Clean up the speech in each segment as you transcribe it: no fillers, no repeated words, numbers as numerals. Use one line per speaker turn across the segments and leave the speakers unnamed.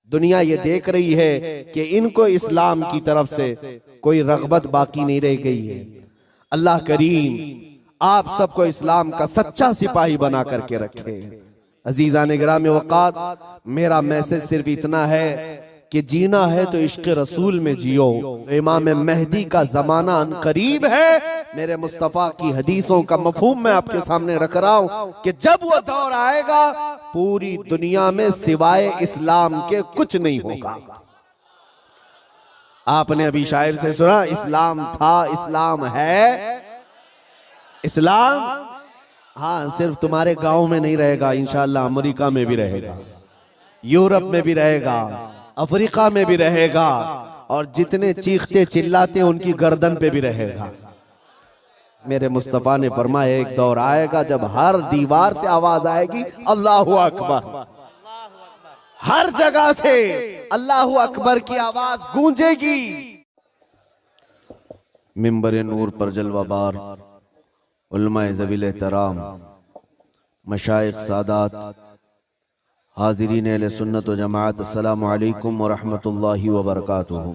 दुनिया ये देख रही है कि इनको इस्लाम की तरफ से कोई रग़बत बाकी नहीं रह गई है। अल्लाह करीम आप सबको इस्लाम का सच्चा सिपाही बना करके रखे। अजीज़ान गिरामी वक़ात, मेरा मैसेज सिर्फ इतना है कि जीना है तो इश्क़ रसूल में जियो। तो इमाम मेहदी का जमाना करीब है। मेरे मुस्तफ़ा की हदीसों का मफहूम मैं आपके सामने रख रहा हूं कि जब वो दौर आएगा पूरी दुनिया में सिवाय इस्लाम के कुछ नहीं होगा। आपने अभी शायर से सुना, इस्लाम था, इस्लाम है। इस्लाम हाँ सिर्फ तुम्हारे गांव में नहीं रहेगा, इंशाअल्लाह अमेरिका में भी रहेगा, यूरोप में भी रहेगा, अफ्रीका में भी रहेगा, और जितने चीखते चिल्लाते उनकी गर्दन पे भी रहेगा। मेरे मुस्तफा ने फरमाया एक दौर आएगा जब हर दीवार से आवाज आएगी अल्लाहु अकबर, हर जगह से अल्लाहु अकबर की आवाज गूंजेगी। मिंबर नूर पर जलवाबार उलमाए ज़वील एहतराम, मशाइख सादात, हाज़िरीन अहले सुन्नत व जमाअत, अस्सलामु अलैकुम व रहमतुल्लाहि व बरकातुहू।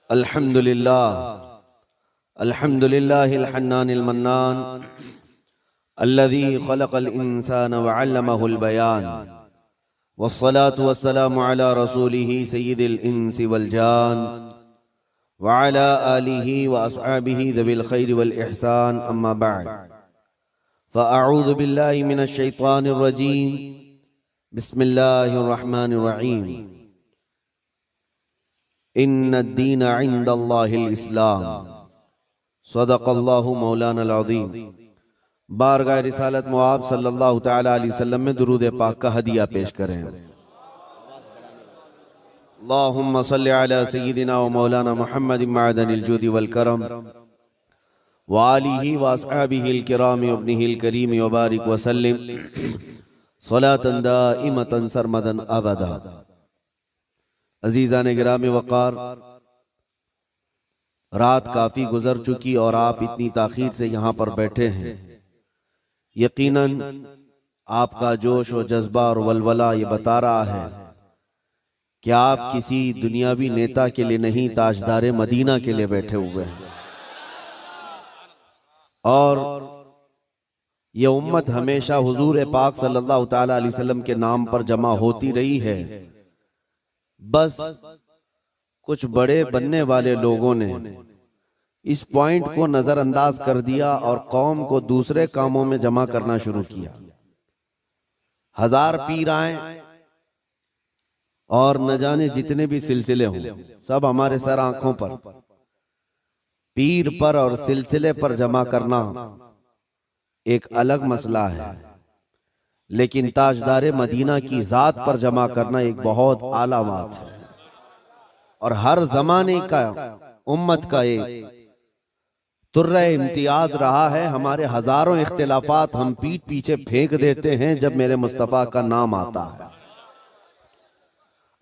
अल्हम्दुलिल्लाह अल्हम्दुलिल्लाहिल हन्नानिल मन्नान अल्लज़ी खलक़ल इंसान व अल्लमहुल बयान, वस्सलातु वस्सलामु अला रसूलिही सय्यिदिल इंसी वल जान व अला आलिही व अस्हाबिही ज़विल खैरि वल इहसान, अम्मा बअद, फ़अऊज़ु बिल्लाहि मिनश शैतानिर रजीम, बिस्मिल्लाहिर रहमानिर रहीम, इन्नद-दीन इंदल्लाहिल इस्लाम, सदक़ल्लाहु मौलानाल अज़ीम। बारगाह रिसालत मुआब सल्लल्लाहु तआला अलैहि वसल्लम में दुरूद पाक का हदिया पेश करें। अल्लाहुम्मा सल्लि अला सय्यिदिना व मौलाना मुहम्मदिन मअदनिल जूदि वल करम व आलिही व अस्हाबिहिल किराम व इब्निहिल करीम व बारिक व सल्लिम सलातन दाइमतन सरमदन अबदा। अजीज़ान गिरामी वक़ार, रात काफ़ी गुजर चुकी और आप इतनी ताख़ीर से यहाँ पर बैठे हैं। यकीनन आपका जोश और जज्बा और वलवला ये बता रहा है कि आप किसी दुनियावी नेता के लिए नहीं, ताजदारे मदीना के लिए बैठे हुए हैं। और ये उम्मत हमेशा हुजूर पाक सल्लल्लाहु तआला अलैहि वसल्लम के नाम पर जमा होती रही है। बस कुछ बड़े बनने वाले लोगों ने इस पॉइंट को नजरअंदाज कर दिया और कौम को दूसरे कामों में जमा करना शुरू किया। हजार पीर आए और न जाने जितने भी सिलसिले हों, सब हमारे सर आंखों पर, पीर पर और सिलसिले पर जमा करना एक अलग मसला है, लेकिन ताजदारे मदीना की जात पर जमा करना एक बहुत आला बात है। और हर जमाने का उम्मत का एक तुर्रे इम्तियाज रहा है। हमारे हजारों इख्तिलाफात हम पीठ पीछे फेंक देते हैं जब मेरे मुस्तफ़ा का नाम आता है।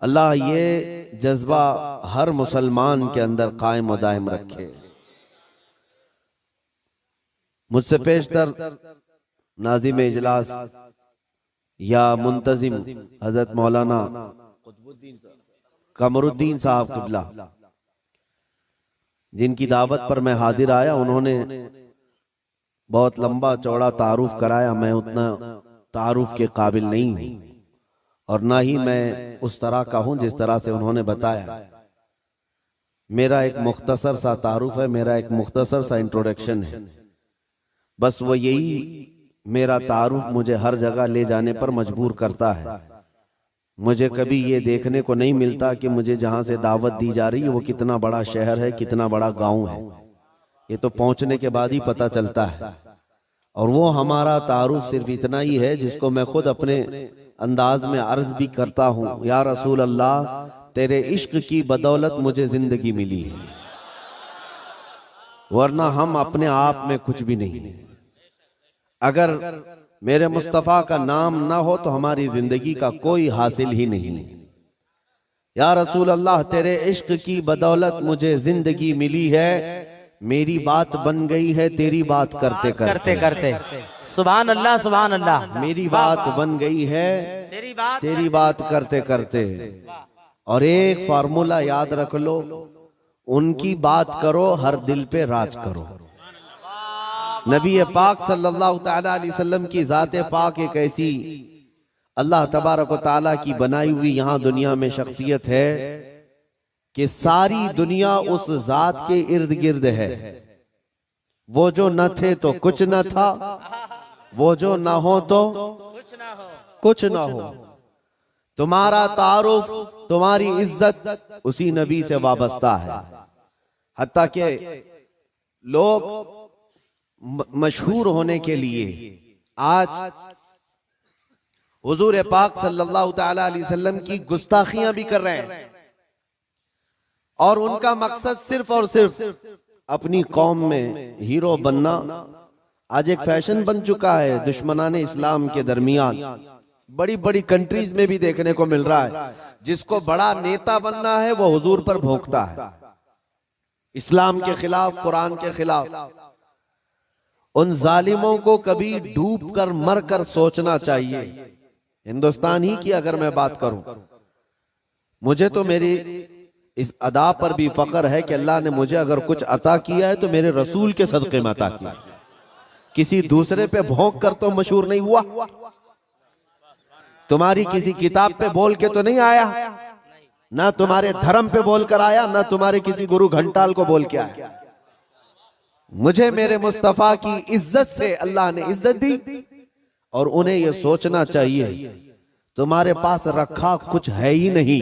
अल्लाह ये जज्बा हर मुसलमान के अंदर कायम व दायम रखे। मुझसे पेशतर नाज़िम इजलास या मुंतजिम हजरत मौलाना कमरुद्दीन साहब क़िबला, जिनकी दावत पर मैं हाजिर आया, उन्होंने बहुत लंबा चौड़ा तारुफ कराया। मैं उतना तारुफ के काबिल नहीं हूं और ना ही मैं उस तरह का हूं जिस तरह से उन्होंने बताया। मेरा एक मुख्तसर सा तारुफ है, मेरा एक मुख्तसर सा इंट्रोडक्शन है। बस वो यही मेरा तारुफ मुझे हर जगह ले जाने पर मजबूर करता है। मुझे कभी ये देखने को नहीं मिलता कि मुझे जहां से दावत दी जा रही है वो कितना बड़ा शहर है, कितना बड़ा गांव है। ये तो पहुंचने के बाद ही पता चलता है। और वो हमारा तारुफ सिर्फ इतना ही है जिसको मैं खुद अपने अंदाज में अर्ज भी करता हूं, या रसूल अल्लाह, तेरे इश्क की बदौलत मुझे जिंदगी मिली है, वरना हम अपने आप में कुछ भी नहीं। अगर मेरे मुस्तफ़ा का नाम ना हो तो हमारी जिंदगी का कोई हासिल ही नहीं। या रसूल अल्लाह, तेरे इश्क की बदौलत मुझे जिंदगी मिली है, मेरी बात बन गई है तेरी बात करते
करते करते। सुभान अल्लाह सुभान अल्लाह।
मेरी बात बन गई है तेरी बात करते करते। और एक फार्मूला याद रख लो, उनकी बात करो हर दिल पे राज करो। नबी पाक सल्लल्लाहु तआला अलैहि वसल्लम की ज़ात पाक एक ऐसी अल्लाह तबारक व तआला की बनाई हुई यहाँ दुनिया में शख्सियत है कि सारी दुनिया उस जात के इर्द गिर्द है। वो जो न थे तो कुछ न था, वो जो ना हो तो कुछ ना हो। तुम्हारा तारुफ, तुम्हारी इज्जत उसी नबी से वाबस्ता है। हत्ता के लोग मशहूर होने के लिए आज हुजूर पाक सल्लल्लाहु तआला अलैहि वसल्लम की गुस्ताखियां भी कर रहे हैं, और उनका मकसद सिर्फ और सिर्फ अपनी कौम में हीरो बनना आज एक फैशन बन चुका है दुश्मनाने इस्लाम के दरमियान। बड़ी बड़ी कंट्रीज में भी देखने को मिल रहा है, जिसको बड़ा नेता बनना है वो हुजूर पर भोंकता है, इस्लाम के खिलाफ, कुरान के खिलाफ। उन जालिमों को कभी डूब कर मर कर सोचना चाहिए। हिंदुस्तान ही की अगर मैं बात करूं, मुझे तो मेरी इस अदा पर भी फख्र है कि अल्लाह ने मुझे अगर कुछ अता किया है तो मेरे रसूल के सदक़े में अता किया। किसी दूसरे पे भौंक कर तो मशहूर नहीं हुआ। तुम्हारी किसी किताब पे बोल के तो नहीं आया, ना तुम्हारे धर्म पे बोल कर आया, ना तुम्हारे किसी गुरु घंटाल को बोल के आया। मुझे मेरे मुस्तफा की इज्जत से अल्लाह ने इज्जत दी, और उन्हें यह सोचना चाहिए तुम्हारे पास रखा कुछ है ही नहीं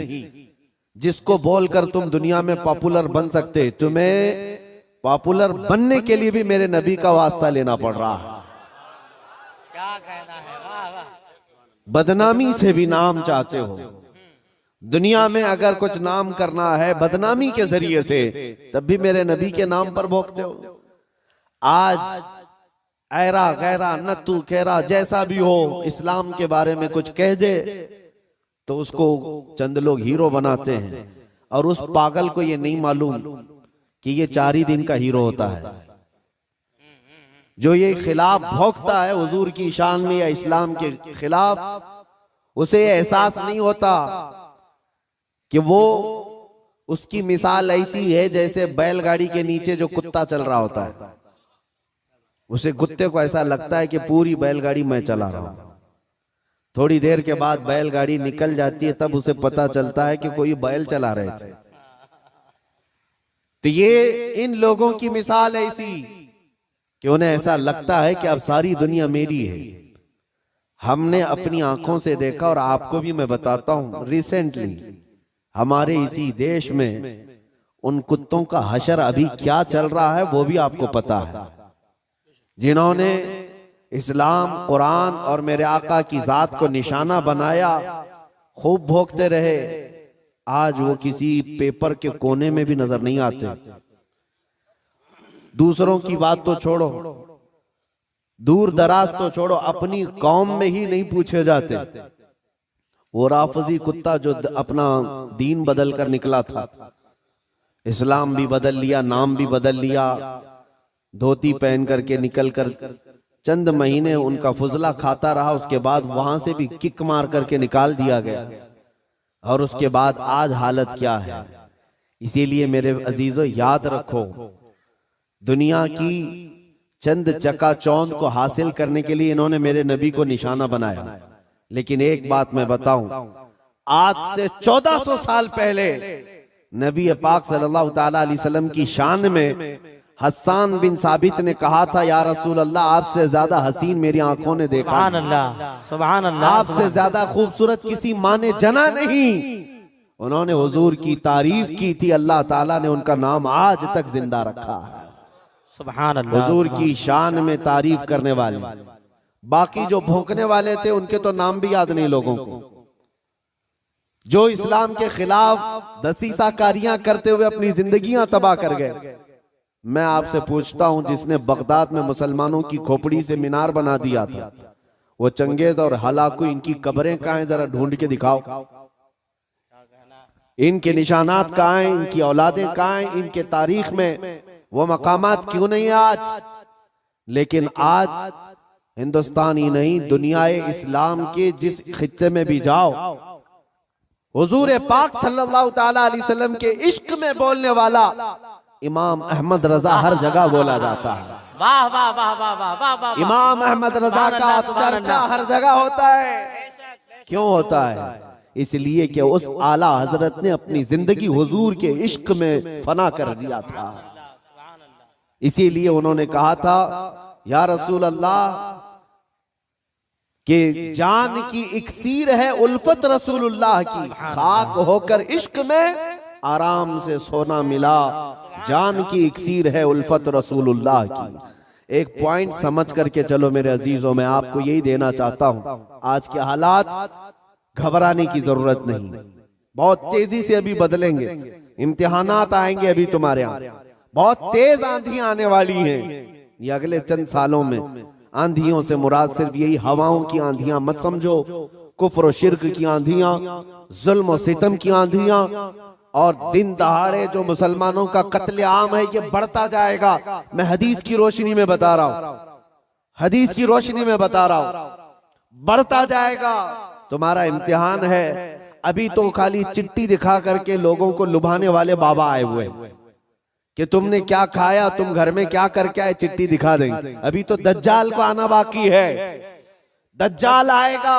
जिसको बोलकर तुम दुनिया में पॉपुलर बन सकते। तुम्हें पॉपुलर बनने के लिए भी मेरे नबी का वास्ता लेना पड़ रहा है।
क्या कहना है, वाह वाह।
बदनामी से भी नाम चाहते हो दुनिया में, अगर कुछ नाम करना है बदनामी के जरिए से, तब भी मेरे नबी के नाम पर भोंकते हो। आज ऐरा गैरा नत्तू खेरा जैसा भी हो, इस्लाम के बारे में कुछ कह दे तो उसको चंद लोग हीरो बनाते हैं, और उस पागल को ये नहीं मालूम कि ये 4 ही दिन का हीरो होता है। जो ये खिलाफ भौंकता है हुजूर की शान में या इस्लाम के खिलाफ, उसे एहसास नहीं होता कि वो, उसकी मिसाल ऐसी है जैसे बैलगाड़ी के नीचे जो कुत्ता चल रहा होता है। उसे कुत्ते को ऐसा लगता है कि पूरी बैलगाड़ी मैं चला रहा हूं। थोड़ी देर के बाद बैलगाड़ी निकल जाती है, तब उसे पता चलता है कि कोई बैल चला रहे थे। तो ये इन लोगों की मिसाल ऐसी कि उन्हें ऐसा लगता है कि अब सारी दुनिया मेरी है। हमने अपनी आंखों से देखा, और आपको भी मैं बताता हूं, रिसेंटली हमारे इसी देश में उन कुत्तों का हशर अभी क्या चल रहा है वो भी आपको पता है। जिन्होंने इस्लाम, कुरान और मेरे आका की जात को निशाना बनाया, खूब भोंकते रहे, आज वो किसी पेपर के कोने में भी नजर नहीं आते। दूसरों की बात तो छोड़ो, दूर दराज तो छोड़ो, अपनी कौम में ही नहीं पूछे जाते। वो राफजी कुत्ता जो अपना दीन बदल कर निकला था, इस्लाम भी बदल लिया, नाम भी बदल लिया, धोती पहन करके निकल कर चंद महीने उनका फुजला खाता रहा, उसके बाद वहां से भी किक मार करके निकाल दिया गया। और उसके बाद आज हालत क्या है। इसीलिए मेरे अजीजों याद रखो, दुनिया की चंद चकाचौंध को हासिल करने के लिए इन्होंने मेरे नबी को निशाना बनाया। लेकिन एक बात मैं बताऊं, आज से 1400 साल पहले नबी पाक सल्लल्लाहु ताला अलैहि वसल्लम की शान में हस्सान बिन साबित ने कहा था, या रसूल अल्लाह, आपसे ज्यादा हसीन मेरी आंखों ने देखा,
सुभान अल्लाह, सुभान अल्लाह,
आपसे ज्यादा खूबसूरत किसी माँ ने जना नहीं। उन्होंने हुजूर की तारीफ की थी, अल्लाह ताला ने उनका नाम आज तक जिंदा रखा है।
सुभान अल्लाह।
हुजूर की शान में तारीफ करने वाले, बाकी जो भौंकने वाले थे उनके तो नाम भी याद नहीं लोगों को। जो इस्लाम के खिलाफ दसीसाकारियां करते हुए अपनी जिंदगियां तबाह कर गए। मैं आपसे पूछता हूं, जिसने बगदाद में मुसलमानों की खोपड़ी से मीनार बना दिया था, वो चंगेज और हलाकू, इनकी कब्रें कहां हैं, जरा ढूंढ के दिखाओ। इनके निशानात कहां हैं, इनकी औलादें कहां हैं, इनके तारीख में वो मकामात क्यों नहीं आज? लेकिन आज हिंदुस्तान ही नहीं, दुनियाए इस्लाम के जिस खित्ते में भी जाओ, हुजूर पाक सल्लल्लाहु ताला अलैहि वसल्लम के इश्क में बोलने वाला इमाम अहमद रजा हर जगह बोला जाता है।
वाह वाह वाह वाह वाह वाह वाह।
इमाम अहमद रजा का चर्चा हर जगह होता है। क्यों होता है? इसलिए कि उस आला हजरत ने अपनी जिंदगी हुजूर के इश्क में फना कर दिया था। इसीलिए उन्होंने कहा था, या रसूल अल्लाह कि जान की इक्सीर है उल्फत रसूलुल्लाह की, खाक होकर इश्क में आराम से सोना मिला, जान की इक्सीर है उल्फत रसूलुल्लाह की। एक पॉइंट समझ करके चलो मेरे अजीजों, मैं आपको यही देना चाहता हूं, आज के हालात घबराने की जरूरत नहीं, बहुत तेजी से अभी बदलेंगे, इम्तिहानात आएंगे अभी तुम्हारे यहाँ, बहुत तेज आंधी आने वाली हैं ये अगले चंद सालों में। आंधियों से मुराद सिर्फ यही हवाओं की आंधियां मत समझो, कुफ्र और शिर्क की आंधियां, जुल्म और सितम की आंधियां, और दिन दहाड़े जो मुसलमानों का कत्ले आम है ये बढ़ता जाएगा। मैं हदीस की रोशनी में बता रहा हूं, हदीस की रोशनी में बता रहा हूं, बढ़ता जाएगा। तुम्हारा इम्तिहान है। अभी तो खाली चिट्ठी दिखा करके लोगों को लुभाने वाले बाबा आए हुए कि तुमने क्या खाया, तुम घर में क्या करके आए, चिट्ठी दिखा देंगे। अभी तो दज्जाल को आना बाकी है। दज्जाल आएगा,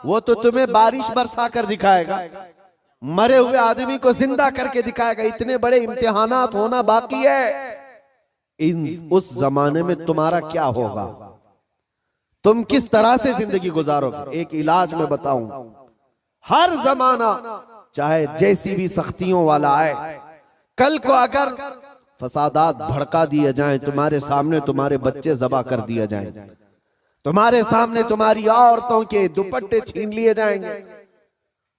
वो तो तुम्हें बारिश बरसा कर दिखाएगा, मरे हुए आदमी को जिंदा करके दिखाएगा। इतने बड़े इम्तिहानात होना बाकी है। उस जमाने में तुम्हारा क्या होगा, तुम किस तरह से जिंदगी गुजारोगे? एक इलाज में बताऊं, हर जमाना चाहे जैसी भी सख्तियों वाला आए, कल को अगर फसादात भड़का दिए जाएं, तुम्हारे सामने तुम्हारे बच्चे ज़बा कर दिए जाएं, तुम्हारे सामने तुम्हारी औरतों के दुपट्टे छीन लिए जाएंगे,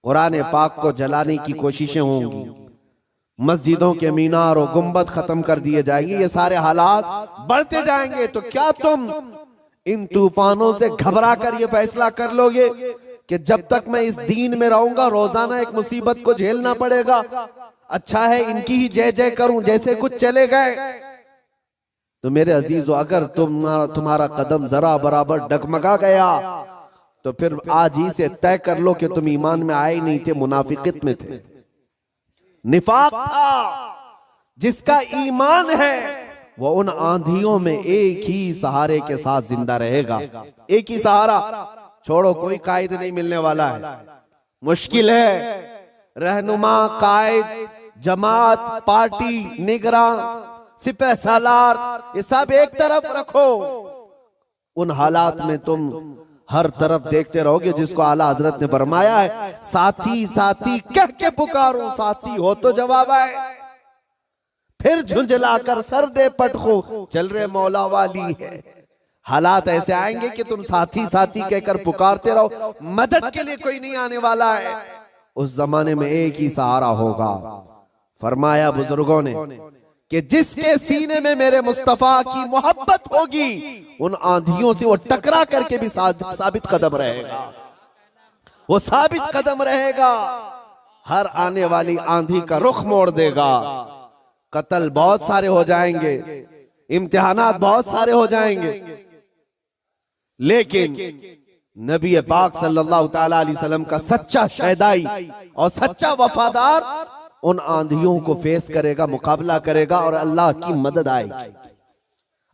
कुरान पाक को जलाने की कोशिशें होंगी, मस्जिदों के मीनार और गुंबद खत्म कर दिए जाएंगे, ये सारे हालात बढ़ते जाएंगे। तो क्या तुम इन तूफानों से घबरा कर ये फैसला कर लोगे कि जब तक मैं इस दीन में रहूंगा रोजाना एक मुसीबत को झेलना पड़ेगा, अच्छा है इनकी ही जय जय करूं, जैसे कुछ चले गए? तो मेरे अजीजों, अगर तुम्हारा कदम जरा बराबर डगमगा गया तो फिर आज ही से तय कर लो कि तुम ईमान में आए नहीं थे, मुनाफिकत में थे, निफाक था। जिसका ईमान है वो उन आंधियों में एक ही सहारे के साथ जिंदा रहेगा। एक ही सहारा, छोड़ो, कोई कायद नहीं मिलने वाला है, मुश्किल है। रहनुमा, कायद, जमात, पार्टी, निगरान, सिपह सालार, ये सब एक तरफ रखो। उन हालात में तुम हर तरफ देखते रहोगे जिसको आला हजरत ने फरमाया है, साथी साथी कह के पुकारो, साथी हो तो जवाब आए, फिर झुंझलाकर सर दे पटखो, चल रहे मौला वाली है। हालात ऐसे आएंगे कि तुम साथी साथी कहकर पुकारते रहो, मदद के लिए कोई नहीं आने वाला है। उस जमाने में एक ही सहारा होगा। फरमाया बुजुर्गों ने कि जिसके सीने में मेरे मुस्तफा की मोहब्बत होगी, उन आंधियों से वो टकरा करके भी साबित कदम रहेगा, वो साबित कदम रहेगा। हर आने वाली आंधी का रुख मोड़ देगा। कत्ल बहुत सारे हो जाएंगे, इम्तिहानात बहुत सारे हो जाएंगे, लेकिन नबी पाक सल्लल्लाहु ताला अलैहि वसल्लम का सच्चा शहदाई और सच्चा वफादार उन आंधियों को फेस करेगा, मुकाबला करेगा, और अल्लाह की मदद आएगी।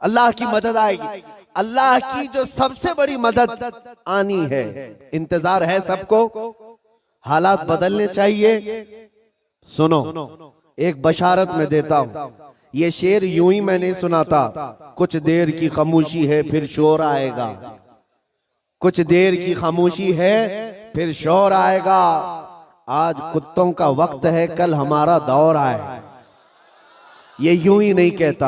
अल्लाह की मदद आएगी। अल्लाह की जो सबसे बड़ी मदद आनी है, इंतजार है सबको। हालात बदलने चाहिए। सुनो, एक बशारत में देता हूं, ये शेर यूं ही मैं नहीं सुनाता। कुछ देर की खामोशी है फिर शोर आएगा, कुछ देर की खामोशी है फिर शोर आएगा। आज कुत्तों का वक्त है, कल हमारा दौर आए। ये यूं ही नहीं कहता,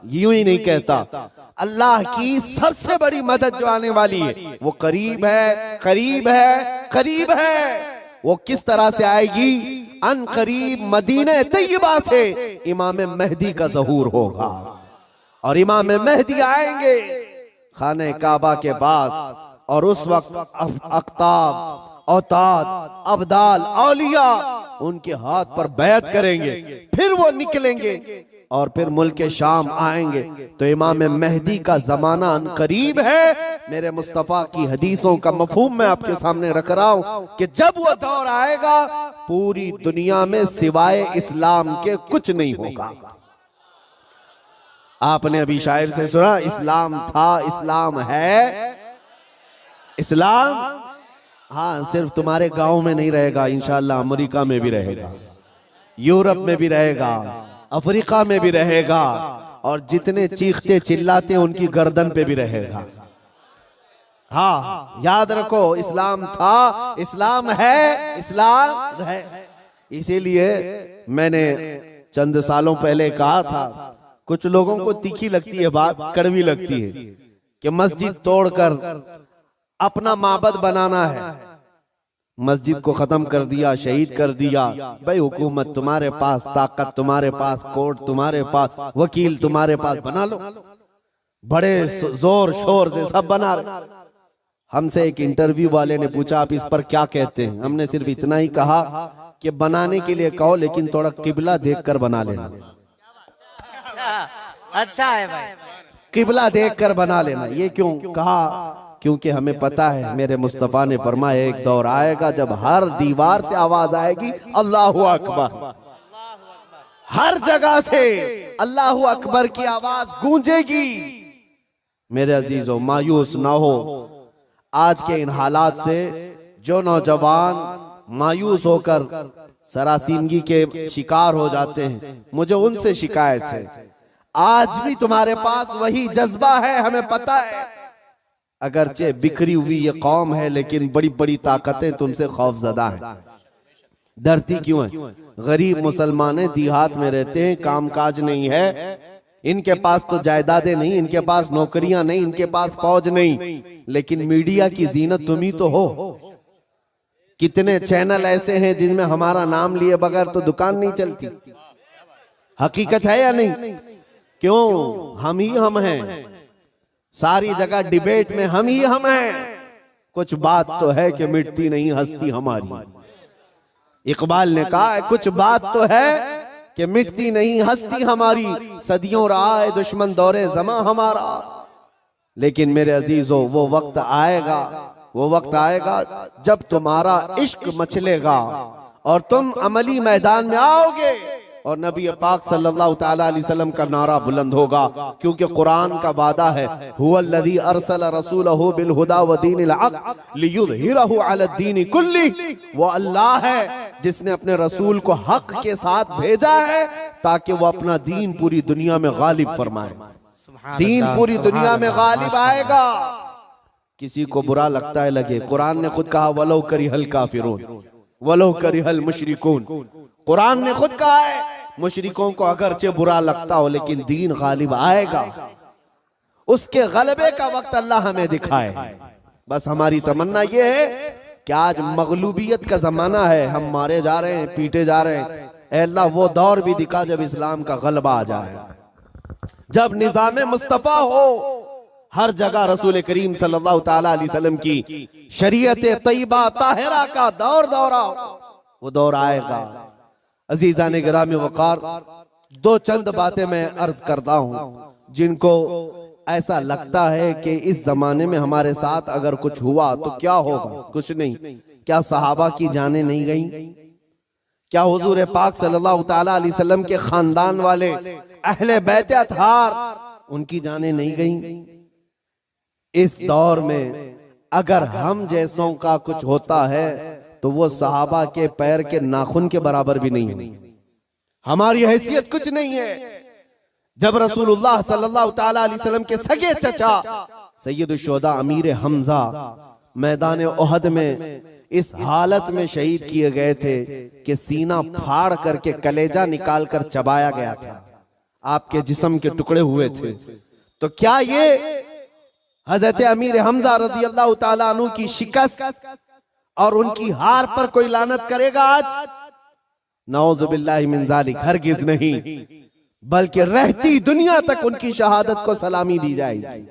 यूं ही नहीं कहता। अल्लाह की सबसे बड़ी मदद जो आने वाली है वो करीब है, करीब है, करीब है। वो किस तरह से आएगी? अन करीब मदीने तैयबा से इमाम मेहदी का ज़हूर होगा, और इमाम मेहदी आएंगे खाने काबा के पास, और उस वक्त अख्ताब, औताद, अब्दाल, औलिया उनके हाथ पर बैत करेंगे। फिर वो निकलेंगे और फिर मुल्क शाम आएंगे तो इमाम मेहदी का जमाना करीब है। मेरे मुस्तफा की हदीसों का मफहूम मैं आपके सामने रख रहा हूं कि जब वो दौर आएगा पूरी दुनिया में सिवाय इस्लाम के कुछ नहीं होगा। आपने अभी शायर से सुना, इस्लाम था, इस्लाम है, इस्लाम हाँ सिर्फ तुम्हारे गांव में नहीं रहेगा, इंशाअल्लाह अमेरिका में भी रहेगा, यूरोप में भी रहेगा, अफ्रीका में भी रहेगा, और जितने चीखते चिल्लाते उनकी गर्दन पे भी रहेगा। हाँ याद रखो, इस्लाम था, इस्लाम है, इस्लाम है। इसीलिए मैंने चंद सालों पहले कहा था, कुछ लोगों को तीखी लगती है बात, कड़वी लगती है कि मस्जिद तोड़कर अपना माबद बनाना है। मस्जिद को खत्म कर दिया, शहीद कर दिया। भाई हुकूमत तुम्हारे पास, ताकत तुम्हारे पास, कोर्ट तुम्हारे पास, वकील तुम्हारे पास, बना लो, बड़े जोर शोर से सब बना रहे। हमसे एक इंटरव्यू वाले ने पूछा आप इस पर क्या कहते हैं? हमने सिर्फ इतना ही कहा कि बनाने के लिए कहो लेकिन थोड़ा किबला देखकर बना लेना।
अच्छा है भाई,
किबला देखकर बना लेना। ये क्यों कहा? क्योंकि हमें पता है मेरे मुस्तफा ने फरमाया एक दौर आएगा जब हर दीवार से आवाज आएगी अल्लाहु अकबर, हर जगह से अल्लाहु अकबर की आवाज गूंजेगी। मेरे अजीजों, मायूस ना हो आज के इन हालात से। जो नौजवान मायूस होकर सरासीमगी के शिकार हो जाते हैं, मुझे उनसे शिकायत है। आज भी तुम्हारे पास वही जज्बा है, हमें पता है। अगरचे बिखरी हुई ये कौम है लेकिन बड़ी बड़ी ताकतें तुमसे खौफजदा हैं। डरती क्यों है? गरीब मुसलमान देहात में रहते हैं, कामकाज नहीं है, इनके पास तो जायदादें नहीं, इनके पास नौकरियां नहीं, इनके पास फौज नहीं, लेकिन मीडिया की जीनत तुम ही तो हो। कितने चैनल ऐसे हैं जिनमें हमारा नाम लिए बगैर तो दुकान नहीं चलती। हकीकत है या नहीं? क्यों? हम ही हम हैं, सारी जगह डिबेट में हम ही हम हैं। कुछ बात तो है कि मिटती नहीं हस्ती हमारी। इकबाल ने कहा है कुछ बात तो है कि मिटती नहीं हस्ती हमारी, सदियों रहा है दुश्मन दौरे जमा हमारा। लेकिन मेरे अजीजों, वो वक्त आएगा, वो वक्त आएगा जब तुम्हारा इश्क मचलेगा और तुम अमली मैदान में आओगे और नबी पाक सल्लल्लाहु तआला अलैहि वसल्लम का नारा बुलंद होगा। क्योंकि कुरान का वादा है, हुवल्लज़ी अरसल रसूलहु बिल हुदा व दीनिल हक़ लियुज़हिरहु अला दीनि कुल्ली। वो अल्लाह है जिसने अपने रसूल को हक के साथ भेजा है ताकि वो अपना दीन पूरी दुनिया में गालिब फरमाए। दीन पूरी दुनिया में गालिब आएगा। किसी को बुरा लगता है लगे, कुरान ने खुद कहा वलो करिहल काफिरून वलो करिहल मुशरिकून। कुरान ने खुद कहा है मुशरिकों को अगरचे बुरा लगता हो लेकिन दीन गालिब आएगा। उसके गलबे का वक्त अल्लाह हमें दिखाए। बस हमारी तमन्ना यह है कि आज मगलूबियत का जमाना है, हम मारे जा रहे हैं, पीटे जा रहे हैं। ऐ अल्लाह वो दौर भी दिखा जब इस्लाम का गलबा आ जाए, जब निजाम मुस्तफा हो, हर जगह रसूल करीम सल्लल्लाहु तआला अलैहि वसल्लम की शरीयत तैयबा ताहिरा का दौर दौरा, वो दौर आएगा। अजीजा ने गिरामी वकार, दो चंद बातें मैं अर्ज करता हूं जिनको ऐसा लगता है कि इस जमाने में हमारे साथ अगर कुछ हुआ तो क्या होगा। कुछ नहीं। क्या सहाबा की जानें नहीं गई? क्या हुजूर पाक सल्लल्लाहु तआला अलैहि वसल्लम के खानदान वाले अहले बैत अतहार उनकी जानें नहीं गई? इस दौर में अगर हम जैसों का कुछ होता है तो वो सहाबा के पैर के नाखून के बराबर भी नहीं है। हमारी हैसियत कुछ नहीं है। जब रसूलुल्लाह सल्लल्लाहु तआला अलैहि वसल्लम के सगे चचा सैयद शुहदा अमीर हमजा मैदान ओहद में इस हालत में शहीद किए गए थे कि सीना फाड़ करके कलेजा निकाल कर चबाया गया था, आपके जिस्म के टुकड़े हुए थे। तो क्या ये हजरत अमीर हमजा रज़ी अल्लाह ताला अन्हु की शिकस्त और उनकी हार पर कोई लानत करेगा आज? नऊज़ु बिल्लाहि मिन ज़ालिक, हरगिज़ नहीं, बल्कि रहती दुनिया तक उनकी शहादत को सलामी दी जाएगी।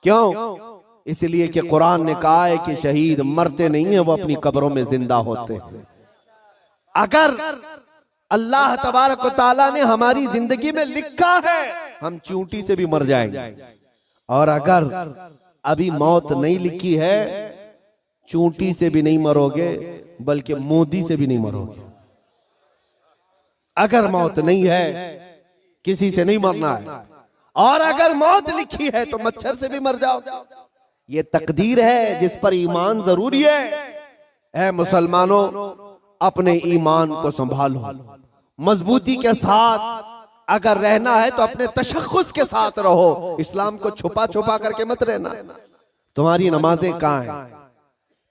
क्यों? इसलिए कि कुरान ने कहा है कि शहीद मरते नहीं है, वो अपनी कब्रों में जिंदा होते हैं। अल्लाह तबारक व तआला ने हमारी जिंदगी में लिखा है हम चींटी से भी मर जाएंगे, और अगर अभी मौत नहीं लिखी है, चींटी से भी नहीं मरोगे बल्कि मोदी से भी नहीं मरोगे। अगर मौत नहीं है किसी से नहीं मरना है, और अगर मौत लिखी है तो मच्छर से भी मर जाओ। ये तकदीर है जिस पर ईमान जरूरी है। ऐ मुसलमानों, अपने ईमान को संभालो, मजबूती के साथ अगर रहना है तो अपने तशख्खुस के साथ रहो। इस्लाम को छुपा छुपा करके मत रहना। तुम्हारी नमाजें कहाँ हैं,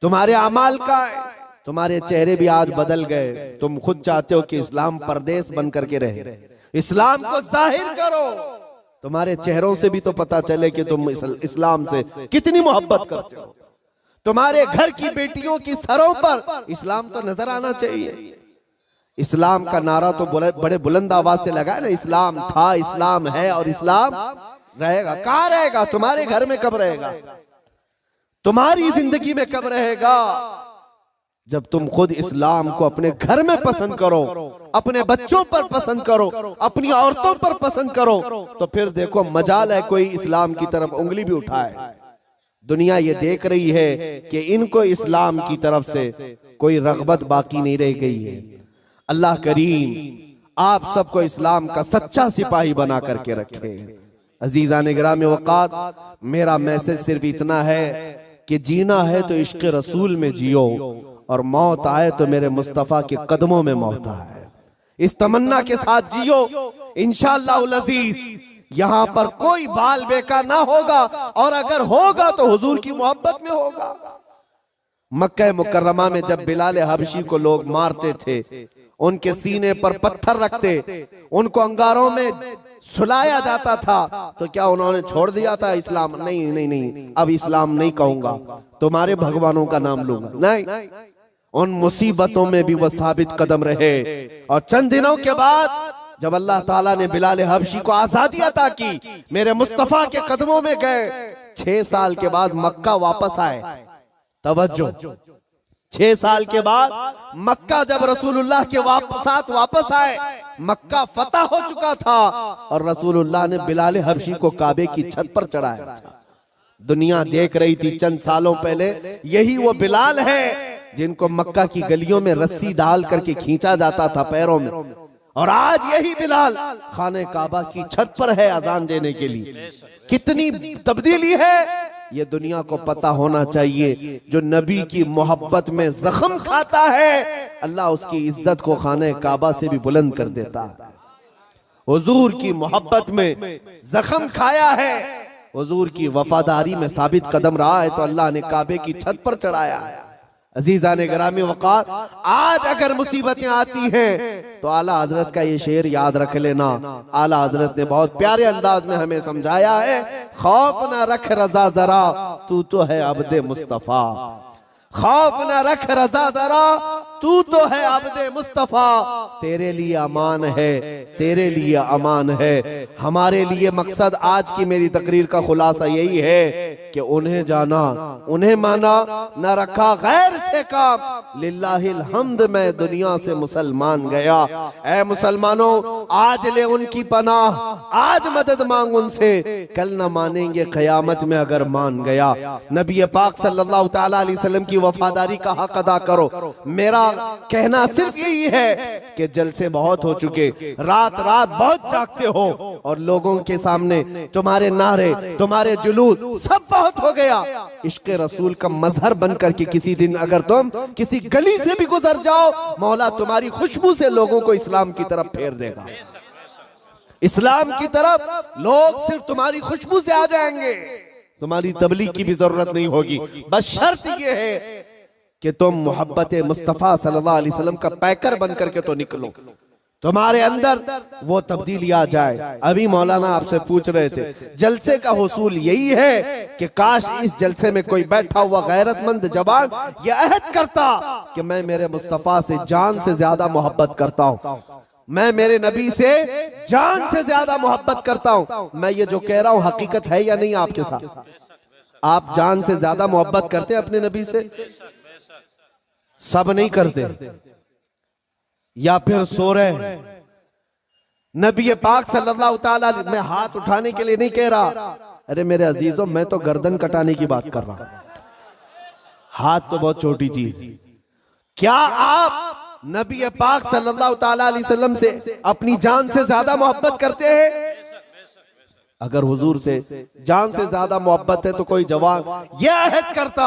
तुम्हारे अमाल कहाँ हैं? तुम्हारे चेहरे भी आज बदल गए। तुम खुद चाहते हो कि इस्लाम परदेश बन करके रहे। इस्लाम को जाहिर करो, तुम्हारे चेहरों से भी तो पता चले कि तुम इस्लाम से कितनी मोहब्बत करते हो। तुम्हारे घर की बेटियों की सरों पर इस्लाम तो नजर आना चाहिए। इस्लाम का नारा तो बड़े बुलंद आवाज से लगा है ना, इस्लाम था, इस्लाम है और इस्लाम रहेगा। कहाँ रहेगा? तुम्हारे घर में कब रहेगा? तुम्हारी जिंदगी में कब रहेगा? जब तुम खुद इस्लाम को अपने घर में पसंद करो, अपने बच्चों पर पसंद करो, अपनी औरतों पर पसंद करो, तो फिर देखो मजाल है कोई इस्लाम की तरफ उंगली भी उठाए। दुनिया ये देख रही है कि इनको इस्लाम की तरफ से कोई रग़बत बाकी नहीं रह गई है। अल्लाह करीम आप सबको इस्लाम का सच्चा सिपाही बना करके रखे। अजीज़ान गिरामी वक़ात, मेरा मैसेज सिर्फ इतना है कि जीना है तो इश्क़ रसूल में जियो, और मौत आए तो मेरे मुस्तफ़ा के कदमों में मौत आए। इस तमन्ना के साथ जियो, इंशाअल्लाह अज़ीज़ यहां पर कोई बाल बेका ना होगा, और अगर होगा तो हुजूर की मोहब्बत में होगा। मक्का मुकर्रमा में जब बिलाल हबशी को लोग मारते थे, उनके सीने पर पत्थर रखते, उनको अंगारों में सुलाया जाता था, तो क्या उन्होंने छोड़ दिया था इस्लाम? नहीं नहीं नहीं, अब इस्लाम नहीं कहूंगा, तुम्हारे भगवानों का नाम लूंगा। नहीं, उन मुसीबतों में भी वो साबित कदम रहे। और चंद दिनों के बाद जब अल्लाह ताला ने बिलाल हबशी को आजादी अता की, मेरे मुस्तफा के कदमों में गए, 6 साल के बाद मक्का वापस आए। तवज्जो, 6 साल के बाद मक्का जब रसूलुल्लाह के साथ वापस आए, मक्का फतह हो चुका था, और रसूलुल्लाह ने बिलाल हबशी को काबे की छत पर चढ़ाया था। दुनिया देख रही थी चंद सालों पहले, यही वो बिलाल है जिनको मक्का की गलियों में रस्सी डाल करके खींचा जाता था पैरों में, और आज यही बिलाल खाने काबा की छत पर है अजान देने के लिए। कितनी तब्दीली है ये दुनिया को पता होना चाहिए। जो नबी की मोहब्बत में जख्म खाता है, अल्लाह उसकी इज्जत को खाने काबा से भी बुलंद कर देता है। हुजूर की मोहब्बत में जख्म खाया है, हुजूर की वफादारी में साबित कदम रहा है, तो अल्लाह ने काबे की छत पर चढ़ाया है। अजीज़ान गिरामी वक़ार, आज अगर मुसीबतें आती हैं तो आला हजरत का ये शेर याद रख लेना। आला हजरत ने बहुत प्यारे अंदाज में हमें समझाया है, खौफ ना रख रजा जरा, तू तो है अब्दे मुस्तफा। खौफ ना रख रजा जरा, तू तो है अब्दे मुस्तफा। तेरे लिए अमान है, तेरे लिए अमान है। हमारे लिए मकसद आज की मेरी तकरीर का खुलासा यही है कि उन्हें जाना, उन्हें माना, न रखा गैर से काम। लिल्लाहिल हम्द, मैं दुनिया से मुसलमान गया। ऐ मुसलमानों, आज ले उनकी पनाह, आज मदद मांग उनसे, कल न मानेंगे क़यामत में अगर मान गया। नबी पाक सल्लल्लाहु तआला अलैहि वसल्लम की वफादारी का हक अदा करो। मेरा कहना सिर्फ यही है कि जलसे बहुत हो चुके, रात रात बहुत जागते हो, और लोगों के सामने तुम्हारे नारे, तुम्हारे जुलूस सब बहुत हो गया। इश्क रसूल का मजहर बन करके किसी दिन अगर तुम किसी गली से भी गुजर जाओ, मौला तुम्हारी खुशबू से लोगों को इस्लाम की तरफ फेर देगा। इस्लाम की तरफ लोग सिर्फ तुम्हारी खुशबू से आ जाएंगे, तुम्हारी तबलीग की भी जरूरत नहीं होगी। बस शर्त यह है कि तुम मोहब्बत मुस्तफ़ा सल्लल्लाहु अलैहि वसल्लम का पैकर बन करके तो निकलो, तुम्हारे अंदर वो तब्दीली आ जाए। अभी मौलाना आपसे पूछ रहे थे, जलसे का हुसूल यही है कि काश इस जलसे में कोई बैठा हुआ गैरतमंद जवान ये अहद करता कि मैं मेरे मुस्तफ़ा से जान से ज्यादा मोहब्बत करता हूँ, मैं मेरे नबी से जान से ज्यादा मोहब्बत करता हूँ। मैं ये जो कह रहा हूँ हकीकत है या नहीं आपके साथ? आप जान से ज्यादा मोहब्बत करते हैं अपने नबी से? सब नहीं करते। या फिर सो रहे। नबी पाक सल्लल्लाहु ताला अलैहि मैं हाथ उठाने के लिए नहीं कह रहा, अरे मेरे अजीजों मैं तो गर्दन कटाने की बात कर रहा हूं। हाथ तो बहुत छोटी चीज। क्या आप नबी पाक सल्लल्लाहु ताला अलैहि वसल्लम से अपनी जान से ज्यादा मोहब्बत करते हैं? अगर हुजूर से जान से ज्यादा मोहब्बत है तो कोई जवान यह अहद करता,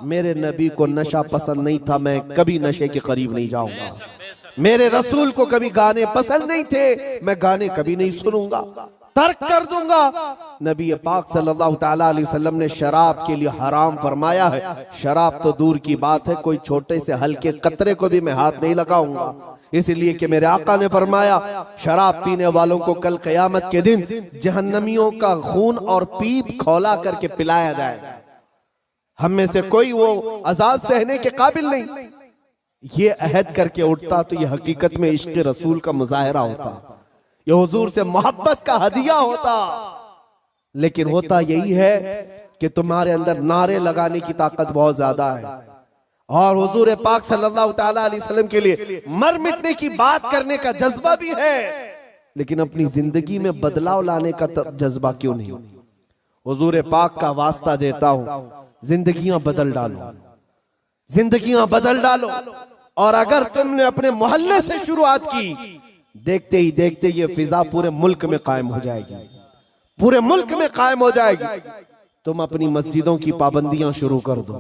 मेरे नबी को नशा पसंद नहीं था, मैं कभी नशे के करीब नहीं जाऊंगा। मेरे रसूल को कभी गाने पसंद नहीं थे, मैं गाने कभी नहीं सुनूंगा, तर्क कर दूंगा। नबी पाक सल्लल्लाहु ताला अलैहि वसल्लम ने शराब के लिए हराम फरमाया है। शराब तो दूर की बात है, कोई छोटे से हल्के कतरे को भी मैं हाथ नहीं लगाऊंगा, इसलिए कि मेरे आका ने फरमाया शराब पीने वालों को कल क़यामत के दिन जहन्नमियों का खून और पीप खौला करके पिलाया जाएगा। हम में से कोई वो अजाब सहने के काबिल नहीं। ये अहद करके उठता तो ये हकीकत में इश्क रसूल का मुजाहरा होता, ये हुजूर से मोहब्बत का हदिया होता। लेकिन होता यही है कि तुम्हारे अंदर नारे लगाने की ताकत बहुत ज्यादा है और हुजूर पाक सल्लल्लाहु ताला अलैहि वसल्लम के लिए मर मिटने की बात करने का जज्बा भी है, लेकिन अपनी जिंदगी में बदलाव लाने का जज्बा क्यों नहीं? हुजूर पाक का वास्ता देता हूं, जिंदगियां बदल डालो, जिंदगियां बदल डालो। और अगर तुमने अपने मोहल्ले से शुरुआत की, देखते ही देखते ये फिजा पूरे मुल्क में कायम हो जाएगी, पूरे मुल्क में कायम हो जाएगी। तुम अपनी मस्जिदों की पाबंदियां शुरू कर दो,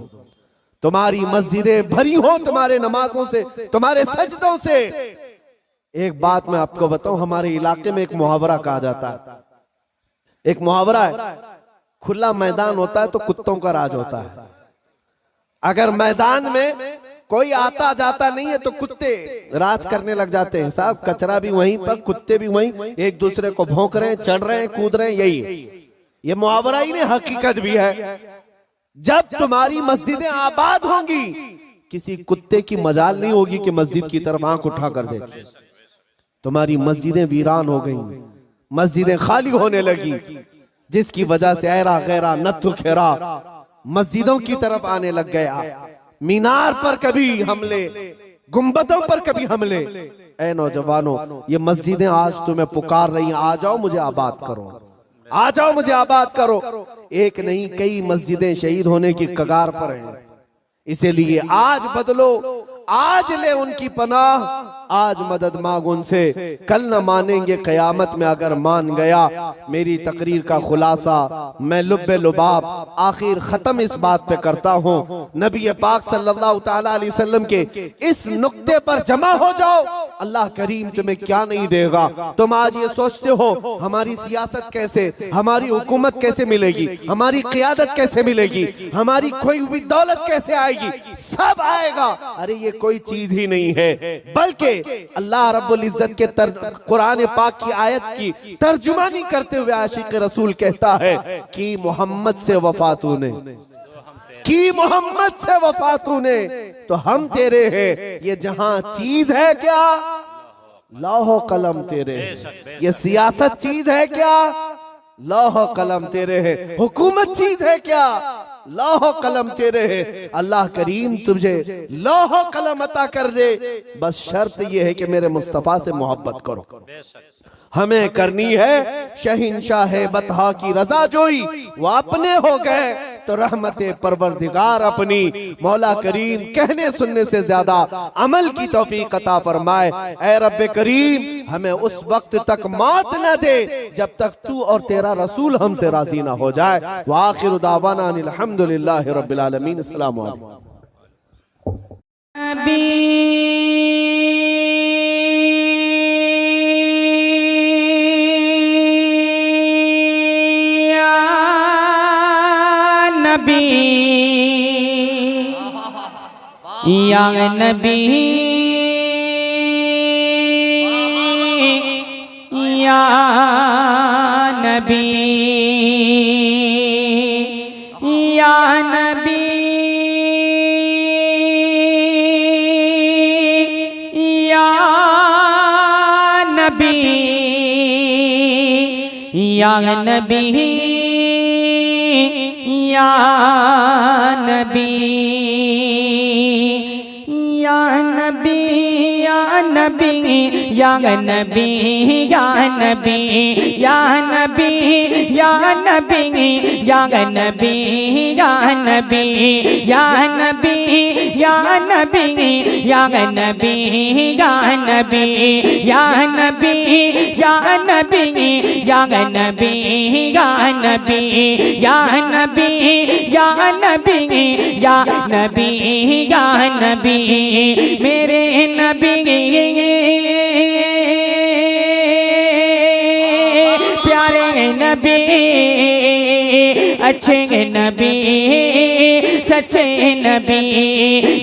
तुम्हारी मस्जिदें भरी हो तुम्हारे नमाजों से, तुम्हारे सजदों से। एक बात मैं आपको बताऊं, हमारे इलाके में एक मुहावरा कहा जाता है, एक मुहावरा है, खुला मैदान होता है तो कुत्तों का राज होता है। अगर मैदान में कोई आता जाता नहीं है तो कुत्ते राज करने लग जाते हैं साहब। कचरा भी वहीं पर, कुत्ते भी वहीं, एक दूसरे को भौंक रहे हैं, चढ़ रहे हैं, कूद रहे हैं। यही है, ये मुहावरा ही नहीं हकीकत भी है। जब तुम्हारी मस्जिदें आबाद होंगी, किसी कुत्ते की मजाल नहीं होगी कि मस्जिद की तरफ आंख उठा कर देखे। तुम्हारी मस्जिदें वीरान हो गई, मस्जिदें खाली होने लगी, जिसकी वजह से ऐरा गैरा नत्थु खेरा मस्जिदों की तरफ आने लग गया। मीनार पर कभी हमले, गुंबदों पर कभी हमले। ऐ नौजवानों, ये मस्जिदें आज तुम्हें पुकार रही हैं, आ जाओ मुझे आबाद करो, आ जाओ मुझे आबाद करो। एक नहीं कई मस्जिदें शहीद होने की कगार पर हैं। इसीलिए आज बदलो, आज ले उनकी पनाह, आज मदद मांग उनसे, कल न मानेंगे कयामत में अगर मान गया। मेरी तकरीर का खुलासा मैं लुब्बे लुबाब आखिर खत्म इस बात पे करता हूँ, नबी पाक सल्लल्लाहु ताला अलैहि वसल्लम के इस नुक्ते पर जमा हो जाओ, अल्लाह करीम तुम्हें क्या नहीं देगा। तुम आज ये सोचते हो हमारी सियासत कैसे, हमारी हुकूमत कैसे मिलेगी, हमारी क़ियादत कैसे मिलेगी, हमारी खोई हुई दौलत कैसे आएगी, सब आएगा। अरे ये कोई चीज ही नहीं है, बल्कि अल्लाह रब्बुल इज्जत के कुरान पाक की आयत की तर्जुमानी करते हुए आशिक रसूल कहता है कि मोहम्मद से वफा तूने, कि मोहम्मद से वफा तूने तो हम तेरे हैं। ये जहां चीज है क्या, लौह कलम तेरे, ये सियासत चीज है क्या, लौह कलम तेरे है। हुकूमत चीज है क्या, लौह कलम तेरे है। अल्लाह करीम तुझे लौह कलम अता कर दे, बस शर्त यह है कि मेरे मुस्तफा से मोहब्बत करो। हमें करनी है शहिंशाह बतहा की रजा जोई, वो अपने हो गए तो रहमते परवरदिगार अपनी। मौला करीम कहने सुनने से ज्यादा अमल की तौफीक अता फरमाए। ऐ रब्बे करीम हमें उस वक्त तक मौत न दे जब तक तू और तेरा रसूल हमसे राजी ना हो जाए। व आखिरु दावाना अनिल हम्दुलिल्लाहि रब्बिल आलमीन। अस्सलामु अलैकुम।
या नबी या नबी या नबी या नबी या नबी या नबी या नबी या नबी या नबी या नबी या नबी या नबी या नबी या नबी या नबी या नबी या नबी या नबी या नबी या नबी या नबी या नबी या नबी या नबी या नबी या नबी मेरे नबी प्यारे नबी अच्छे नबी सच्चे नबी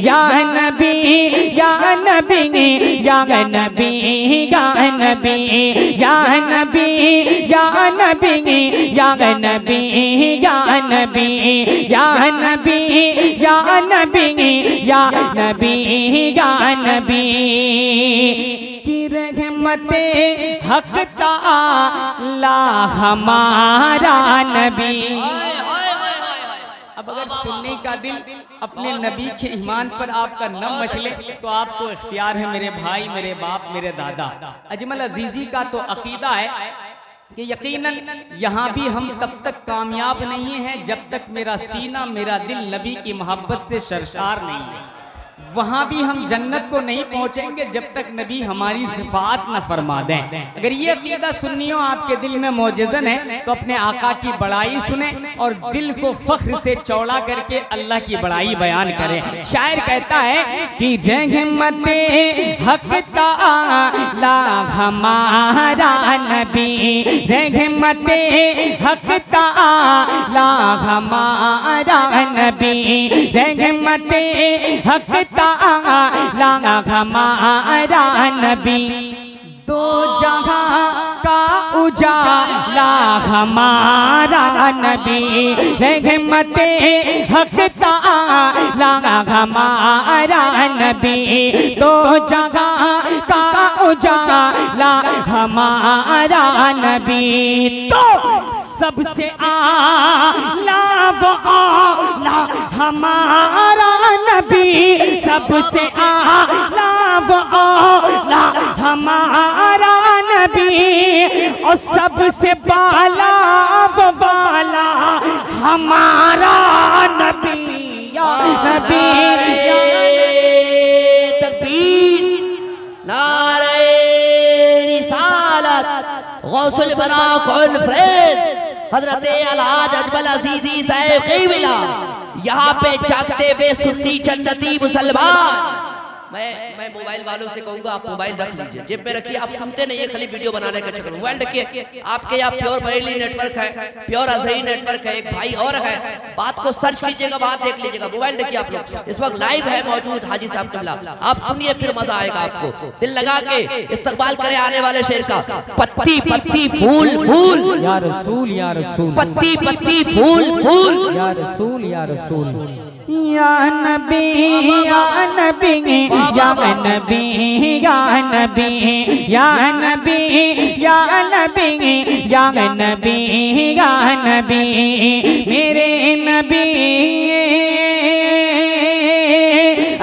या नबी या नबी या नबी या नबी या नबी या नबी या नबी या नबी या नबी या नबी या नबी या नबी की रहमते हक ताला हमारा नबी। अब अगर सुन्नी का दिल अपने नबी के ईमान पर आपका न मचले तो आपको इख्तियार है मेरे भाई, मेरे बाप, मेरे दादा। अजमल अजीजी का तो अकीदा है कि यकीनन यहाँ भी हम तब तक कामयाब नहीं हैं जब तक मेरा सीना, मेरा दिल नबी की मोहब्बत से सरशार नहीं है। वहां भी हम जन्नत को नहीं पहुंचेंगे जब तक नबी हमारी सिफात न फरमा दें। अगर ये अकीदा सुन्नियों आपके दिल में मौजूदन है तो अपने आका की बड़ाई सुने और दिल को फख्र से चौड़ा करके अल्लाह की बड़ाई बयान करें। शायर कहता है कि रहमते हक ताला हमारा नबी, रहमते हक ताला हमारा नबी, रहमते हक ताला हमारा नबी, दो जहां का उजाला हमारा नबी, रहमते हक ताला हमारा नबी, दो जहां का उजाला हमारा नबी। तो सबसे आला वो आला हमारा नबी, सबसे आला वो आला हमारा नबी, और सबसे बाला वो वाला हमारा नबी या नबी।
तकबीर, नारे रिसालत, गौसुल बना कॉन्फ्रेंस हजरत अलहाज अजमल अजीजी साहब क़िबला यहाँ पे जागते हुए सुन्नी जन्नती मुसलमान। मैं मोबाइल वालों से कहूंगा आप मोबाइल रख लीजिए, जेब में रखिए, आप सुनते नहीं है खाली वीडियो बनाने का चक्कर। मोबाइल रखिए, आपके यहाँ प्योर बरेली नेटवर्क है, प्योर अजहरी नेटवर्क है, एक भाई और है, बात को सर्च कीजिएगा, बात देख लीजिएगा। मोबाइल देखिए आप लोग, इस वक्त लाइव है मौजूद हाजी साहब क़िबला, आप सुनिए फिर मजा आएगा आपको। दिल लगा के इस्तकबाल करे आने वाले शेर का। पत्ती पत्ती फूल फूल
या रसूल या रसूल,
पत्ती पत्ती फूल फूल
या रसूल या रसूल, या नबी या नबी या नबी या नबी या नबी या नबी या नबी या नबी मेरे नबी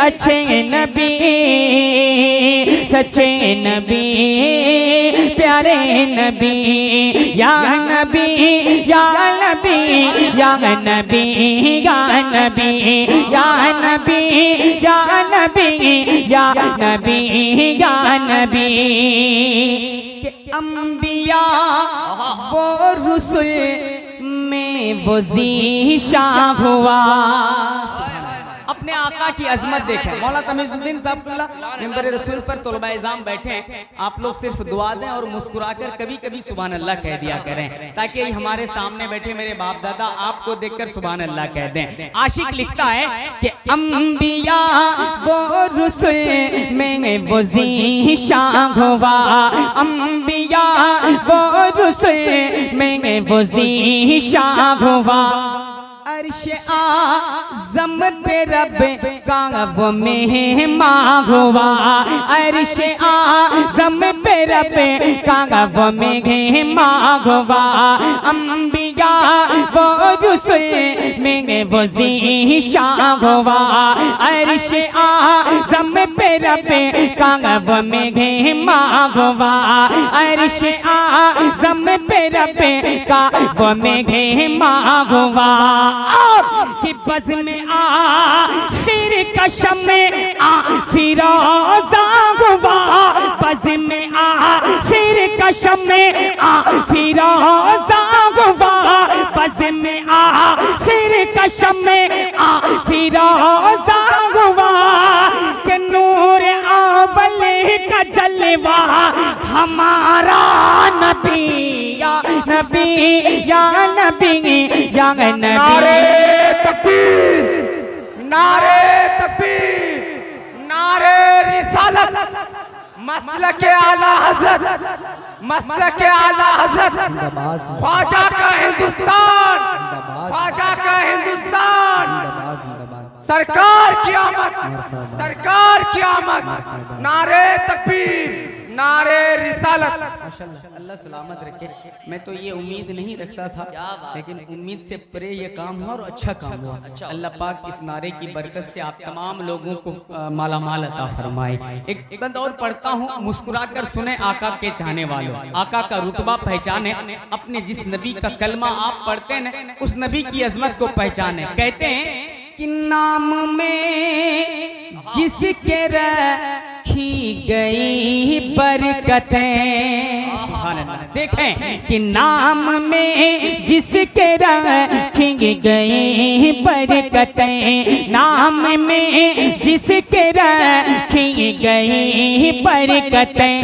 अच्छे नबी सच्चे नबी प्यारे नबी या नबी या नबी या नबी या नबी या नबी या नबी या नबी या नबी के अंबिया वो रुसूल में वो ज़ीशा हुआ। अपने आका की अजमत देखें। मौला तमीजुद्दीन साहब मिंबर रसूल पर तलबा इज़ाम बैठे हैं, आप लोग सिर्फ दुआ दें और मुस्कुराकर कभी कभी सुभान अल्लाह कह दिया करें, ताकि हमारे सामने बैठे मेरे बाप दादा आपको देखकर सुभान अल्लाह कह दें। आशिक लिखता है कि अंबिया वो रुसूल में वो ज़ीशा हुआ, अंबिया वो रुसूल में वो ज़ीशा हुआ। अर्श आज़म पे रब का वो मेहमान हुआ, अर्श आज़म पे रब का वो मेहमान हुआ, अंबिया वो रुसूल में वो ज़ीशान हुआ, अर्श आज़म पे रब का वो मेहमान हुआ, अर्श आज़म पे रब का वो मेहमान हुआ। कि बज़ में आखिर कशम में फिरोज़ा हुआ, बज़ में आखिर कशम में फिरोज़ा हुआ, बज़ में आखिर कशम में फिरोज़ा हुआ। कि नूर अव्वल का जलवा हमारा नबी या नबी या नबी या नबी।
नारे तकबीर, नारे तकबीर, नारे रिसालत, मसलके आला हज़रत, मसलके आला हज़रत, ख्वाजा का हिंदुस्तान, ख्वाजा का हिंदुस्तान, सरकार की आमद, सरकार की आमद, नारे तकबीर, नारे रिसालत।
माशाअल्लाह, अल्लाह सलामत रखे। मैं तो ये उम्मीद नहीं रखता था, लेकिन उम्मीद से परे ये काम हुआ और अच्छा काम हुआ। अल्लाह पाक इस नारे की बरकत से आप तमाम लोगों को माला माल अता फरमाए। एक बंद और पढ़ता हूँ, मुस्कुरा कर सुने आका के चाहने वालों, आका का रुतबा पहचाने, अपने जिस नबी का कलमा आप पढ़ते हैं उस नबी की अजमत को पहचाने। कहते हैं कि नाम में जिसके रखी गई बरकतें, सुभान अल्लाह। देखें कि नाम में जिसके रखी गई बरकतें, नाम में जिसके रखी गई बरकतें,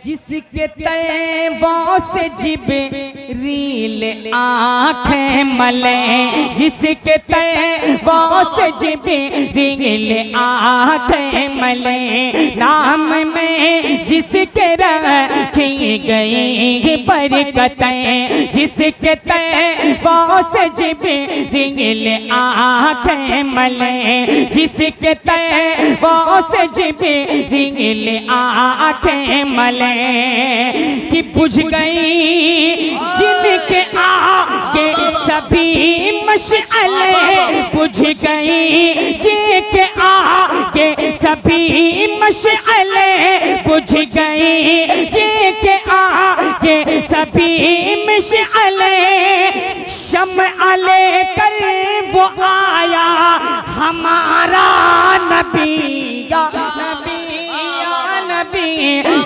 जिसके तलवों से जिब्रील आँखें मले, जिसके तलवों से जिब्रील आँखें मले, नाम में जिसके रखी गई बरकतें, जिसके तलवों से जिब्रील आँखें मले, जिसके तलवों से जिब्रील आँखें मले। कि बुझ गई जिनके आगे सभी मशअले, बुझ गई जिनके आगे सभी मशअले, बुझ गई जिनके आगे सभी मशअले, शम्अ लेकर वो आया हमारा नबी या नबी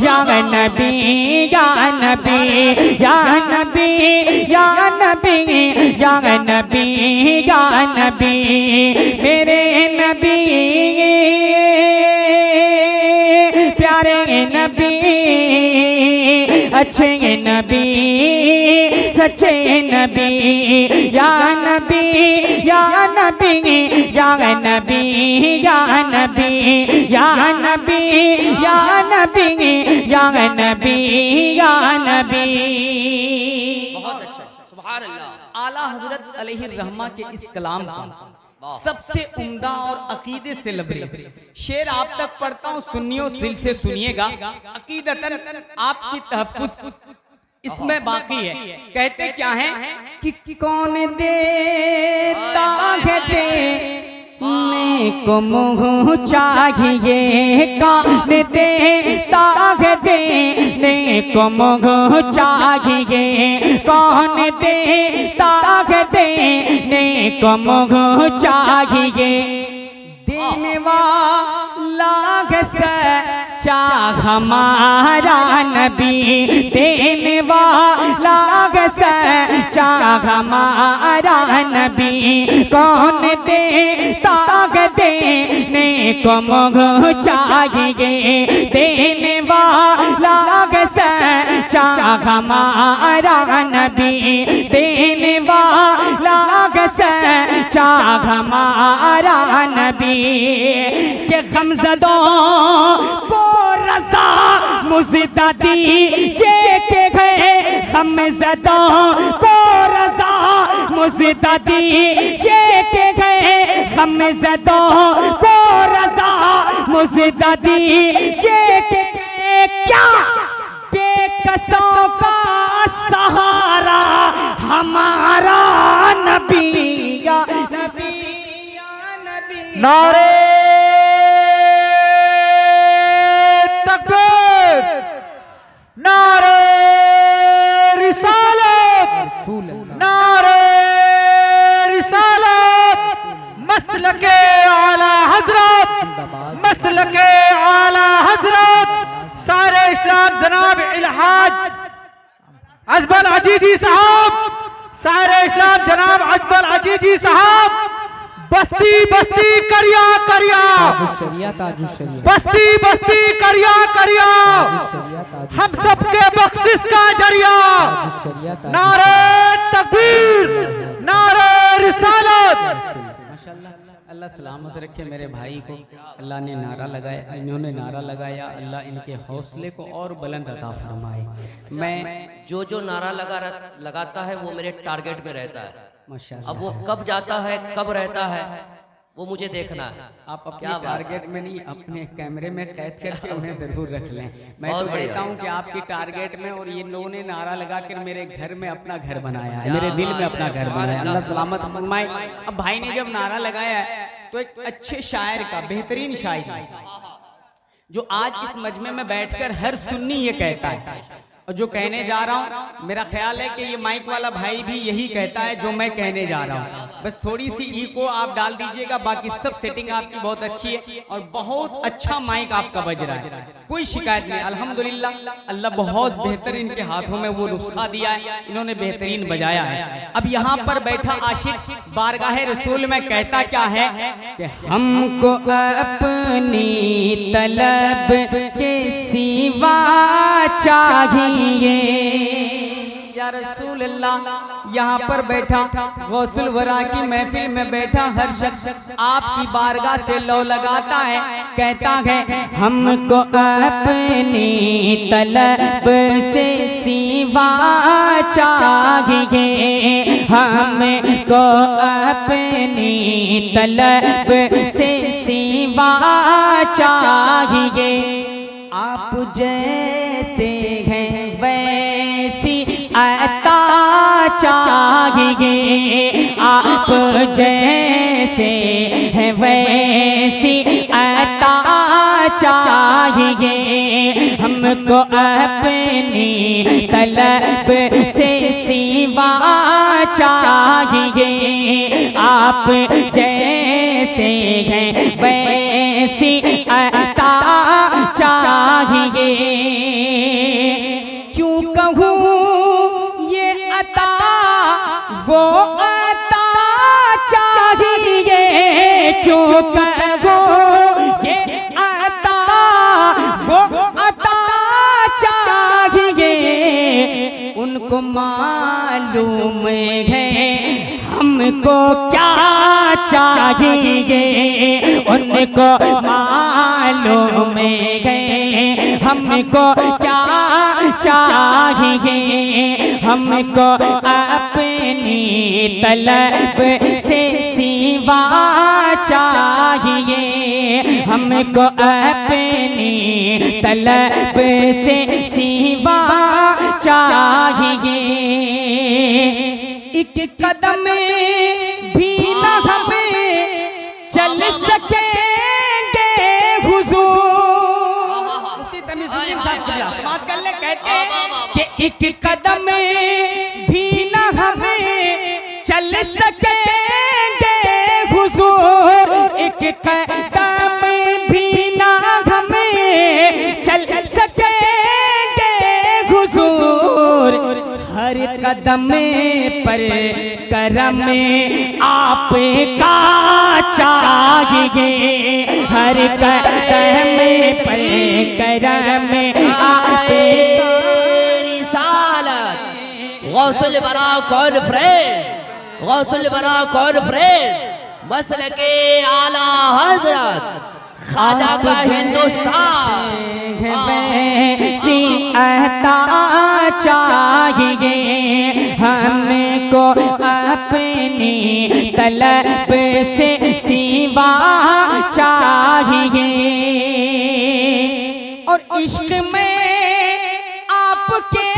या नबी या नबी या नबी या नबी या नबी या नबी, मेरे नबी प्यारे नबी, अच्छे नबी, सच्चे नबी, या नबी या नबी या नबी या नबी या नबी या नबी या नबी या नबी।
बहुत अच्छा, सुभान अल्लाह।
आला हजरत अलैहि रहमा के इस कलाम का सबसे उम्दा और अकीदे से लबरेज शेर आप तक पढ़ता हूँ, सुनियो, दिल से सुनिएगा। अकीदतन आपकी तहफ्फुज़ इसमें बाकी है। कहते क्या है कि कौन देता है देने को मुँह चाहिए, कौन देता है देने को मुँह चाहिए, कौन देता है देने को मुँह चाहिए, देने वाला है सच्चा हमारा नबी, देने वाला है सच्चा हमारा नबी, कौन देता है देने को मुँह चाहिए, देने वाला है सच्चा हमारा नबी, देने वाला है सच्चा हमारा नबी। के गमज़दों को रज़ा मुज़दा दीजिए के गए, गमज़दों को रज़ा मुज़दा दीजिए के गए गमज़दों को रज़ा मुझदा दीजिए के गए क्या बेकसों का सहारा हमारा नबी या नबी या नबी।
नारे तकबीर, नारे रिसालत, नारे रिसालत, मसलके आला हजरत, मसलके आला हजरत सारे इस्लाम जनाब इल्हाज अजमल अजीजी साहब, सारे इस्लाम जनाब अजमल अजीजी साहब, बस्ती बस्ती करिया करिया, बस्ती बस्ती करिया करिया, हम सबके बख्शिश का जरिया। नारे तकबीर, नारे रिसालत।
माशाल्लाह, अल्लाह सलामत रखे मेरे भाई को। अल्लाह ने नारा लगाया, इन्होंने नारा लगाया, अल्लाह इनके हौसले को और बुलंद अता फरमाए। मैं
जो नारा लगाता है वो मेरे टारगेट में रहता है।
माशाल्लाह,
अब वो कब जाता है कब रहता है वो मुझे देखना है।
आप अपने टारगेट में नहीं, अपने कैमरे में कैद करके उन्हें जरूर रख लें। मैं तो कहता हूँ कि आपकी टारगेट में, और ये लोगों ने नारा लगा कर मेरे घर में अपना घर बनाया है, मेरे दिल में अपना घर बनाया। अल्लाह सलामत फरमाए। अब भाई ने जब नारा लगाया है तो एक अच्छे शायर का बेहतरीन शायर जो आज इस मजमे में बैठकर हर सुन्नी ये कहता है, और जो कहने जा रहा हूँ मेरा ख्याल है कि ये माइक वाला भाई भी यही कहता है जो मैं कहने जा रहा हूँ। बस थोड़ी सी इको आप डाल दीजिएगा, बाकी सब सेटिंग आपकी बहुत अच्छी है और बहुत अच्छा माइक आपका बज रहा है, कोई शिकायत नहीं। अल्हम्दुलिल्लाह, अल्लाह बहुत बेहतर इनके हाथों में वो नुस्खा दिया है, इन्होंने बेहतरीन बजाया है। अब यहाँ पर बैठा आशिक बारगाह रसूल में कहता क्या है कि हमको अपनी तलब के सिवा चाहिए या रसूल अल्लाह। यहाँ पर बैठा गौसुल वरा की महफिल में बैठा हर शख्स आपकी बारगाह से लो लगाता है, कहता है हमको अपनी तलब से सिवा चाहिए, हमको अपनी तलब से सिवा चाहिए। आप जैसे हैं वैसी अता चाहिए, आप जैसे हैं वैसी अता चाहिए, हमको अपनी तलब से सिवा चाहिए, आप जैसे हैं वैसी अता चाहिए। क्यों कहूँ ये अता वो अता चाहिए, क्यों कहूँ ये अता वो अता चाहिए। उनको मालूम है हमको क्या चाहिए, उनको मालूम है हमको क्या चाहिए, हमको अपनी तलब से सिवा चाहिए, हमको अपनी तलब से सिवा चाहिए। एक कदम भी न हमें चल सकेंगे हुजूर। बात कर ले, कहते हैं कि एक कदम भी न हमें चल सकेंगे हुजूर, एक कदम भी न हमें चल सकेंगे हुजूर। हर कदम पर करम आपका चाहिए, हर कदम पर करम आपका।
रिसालत गौसुल बरा कॉन्फ्रेंस, गौसुल बरा कॉन्फ्रेंस, मसलके आला हजरत ख्वाजा का हिंदुस्तान।
चाहिए हमको अपनी तलब से सिवा चाहिए। और इश्क में आपके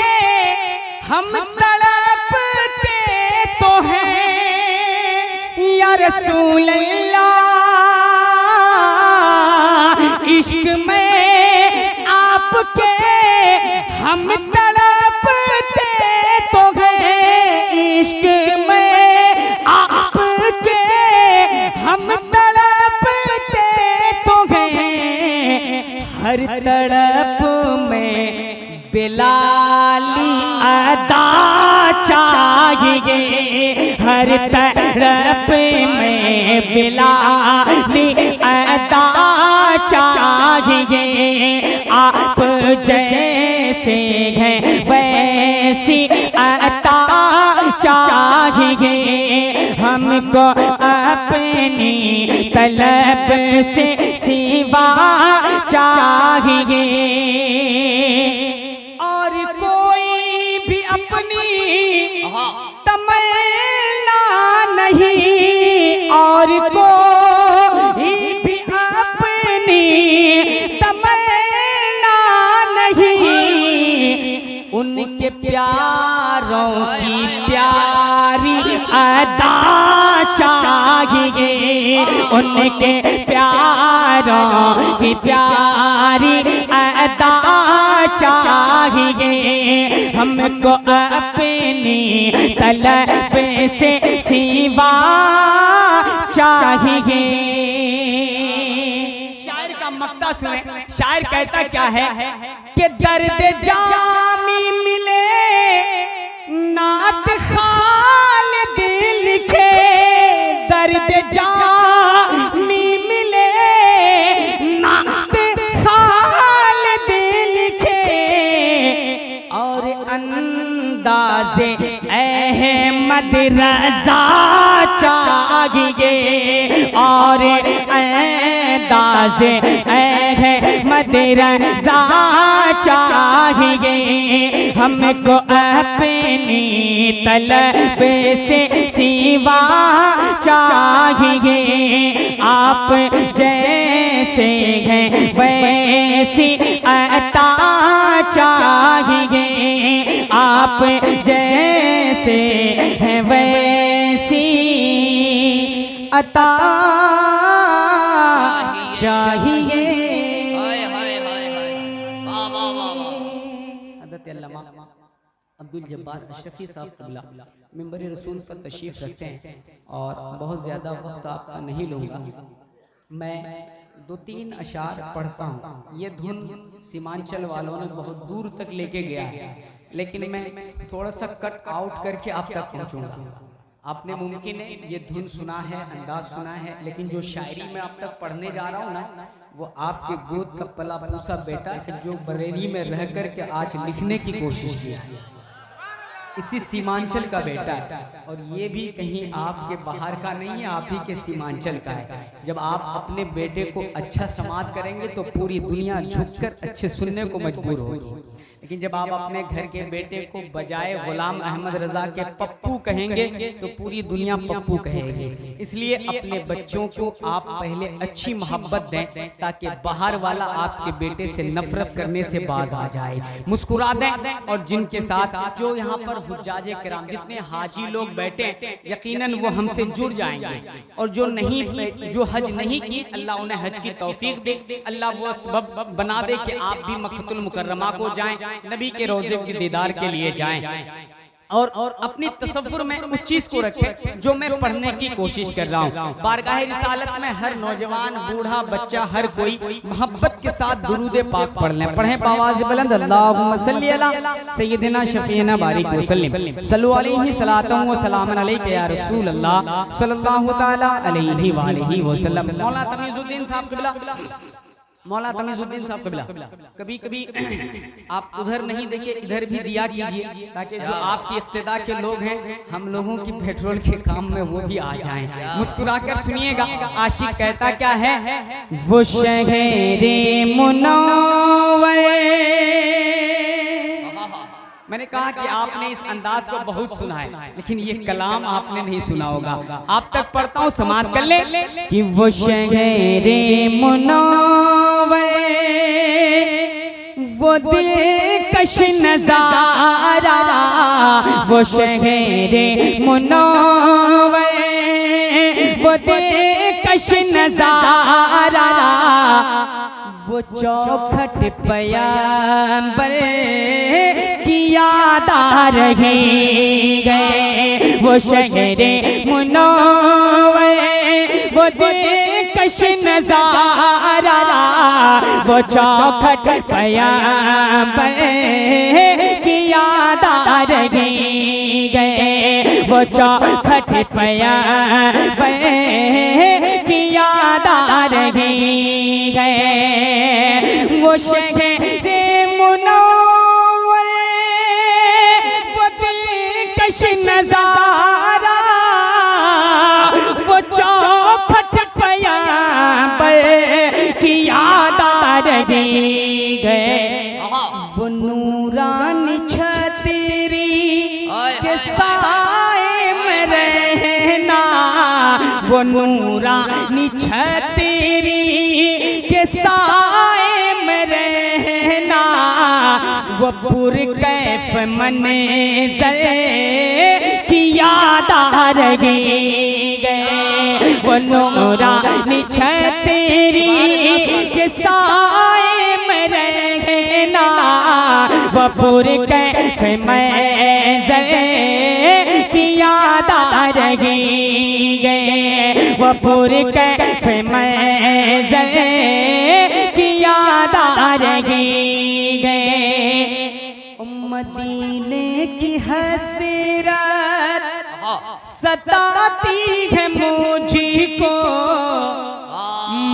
हम तड़पते तो हैं या रसूल अल्लाह। इश्क में आपके हम तड़पते तो हैं, इश्क में आपके हम तड़पते तो हैं। हर तड़प में बिलाली अदा चाहिए, हर तरफ में बिलाली अदा चाहिए। आप जैसे हैं वैसी अता चाहिए, हमको अपनी तलब से सिवा चाहिए। और कोई भी अपनी तमन्ना नहीं, और कोई भी अपनी तमन्ना नहीं, उनके प्यारों की प्यारी अदा चाहिए, उनके प्यारों की प्यारी अदा चाहिए। हमको अपनी तलब से सिवा चाहिए। शायर का मक्ता सुने, शायर कहता क्या है कि दर्द जामी मिले नात खाल दिल के, दर्द जामी मिले नात खाल दिल के। और अंदाज़े अहमद रज़ा चाहिए, और अंदाज़े अहमद रज़ा चाहिए। हमको अपनी तलब से सिवा चाहिए। आप जैसे हैं वैसी अता चाहिए, आप जैसे हैं वैसी अता चाहिए। अब्दुल जब्बार अशरफी साहब क़िबला मिंबर रसूल पर तशरीफ़ रखते हैं और बहुत ज़्यादा वक्त आपका नहीं लूँगा। मैं 2-3 अशार पढ़ता हूँ। ये धुन सीमांचल वालों ने बहुत दूर तक लेके गया है, लेकिन मैं थोड़ा सा कट आउट करके आप तक पहुँचूँगा। आपने मुमकिन है ये धुन सुना है, अंदाज सुना है, लेकिन जो शायरी में आप तक पढ़ने जा रहा हूँ ना, वो आपके गोद का पला पूसा बेटा है जो बरेली में रह कर के आज लिखने की कोशिश किया है। इसी सीमांचल का बेटा है, और ये भी कहीं आपके बाहर का नहीं है, आप ही के सीमांचल का है। जब आप अपने बेटे को अच्छा समात करेंगे तो पूरी दुनिया झुककर अच्छे सुनने को मजबूर होगी, लेकिन जब आप अपने घर के बेटे को बजाय गुलाम अहमद रजा के पप्पू कहेंगे तो पूरी दुनिया पप्पू कहेगी। इसलिए अपने बच्चों को आप पहले अच्छी मोहब्बत दें ताकि बाहर वाला आपके बेटे से नफरत करने से बाज आ जाए, मुस्कुरा दें। और जिनके साथ जो यहाँ पर हुज्जाजे किराम जितने हाजी लोग बैठे यकीनन वो हमसे जुड़ जाएंगे, और जो नहीं, जो हज नहीं की, अल्लाह उन्हें हज की तौफीक दे, अल्लाह वो सबब बना दे कि आप भी मक्कतुल मुकर्रमा को जाएं, नबी के रोज़े के दीदार के लिए जाएं, और अपनी तसव्वुर में उस चीज को रखें जो मैं पढ़ने की कोशिश कर रहा हूँ। बारगाह रिसालत में हर नौजवान, बूढ़ा, बच्चा, हर कोई मोहब्बत के साथ दुरूद पाक पढ़ लें। पढ़ें आवाज़ बुलंद, अल्लाहुम्मा सल्ली अला सय्यिदिना शफीना बारिक वसल्लिम सल्लु अलैहि सलातन व सलामन अलैका या रसूल अल्लाह सल्लल्लाहु तआला अलैहि व आलिहि वसल्लम। मौला तमीजुद्दीन साहब क़िबला, मौला तमीजुद्दीन साहब क़िबला, कभी कभी आप उधर नहीं देखे इधर भी दिया कीजिए ताकि जो आपकी इक्तिदा के लोग हैं हम लोगों की पेट्रोल के काम में वो भी आ जाएं। मुस्कुराकर सुनिएगा, आशिक कहता क्या है, वो शहरे मुनव्वर मैंने कहा कि आपने इस अंदाज को बहुत सुना है, लेकिन ये कलाम आपने नहीं सुना होगा। आप तक पढ़ता हूँ, समात कर ले कि वो शहरे मुनव्वर वो दिलकश नजारा, वो शहरे मुनव्वर वो दिलकश नजारा, वो चौखट पैगंबर की याद आ रही गए। वो शहरे मुनव्वर वो दिलकश नजारा, वो चौखट पैगंबर की याद आ रही गए। वो चौखट पैगंबर की याद आ रही गए। वो शहरे मुनव्वर वो दिलकश नजारा, वो चौखट पैगंबर की याद आ रही गए। वो नूरानी छतरी के साए में रहना, वो नूरानी छतरी के साए में रहना, वो पुरकैफ मंज़र की याद आ रही गए। वो नूरानी छतरी के साए में रहना, वो पुरकैफ मंज़र की याद आ रही गए। वो पुरकैफ मंज़र की याद आ रही गए। मदीने की हसरत सताती है मुझको,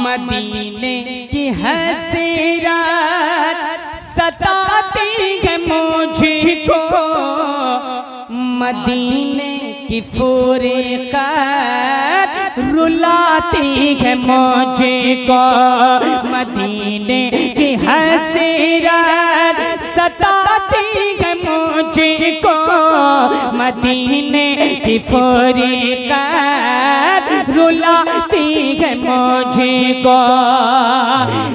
मदीने की हसरत सताती है मुझको, मदीने की फुरक़त रुलाती है मुझको, मदीने की हसरत सताती है मुझको, मदीने की फुरक़त रुलाती है मुझको।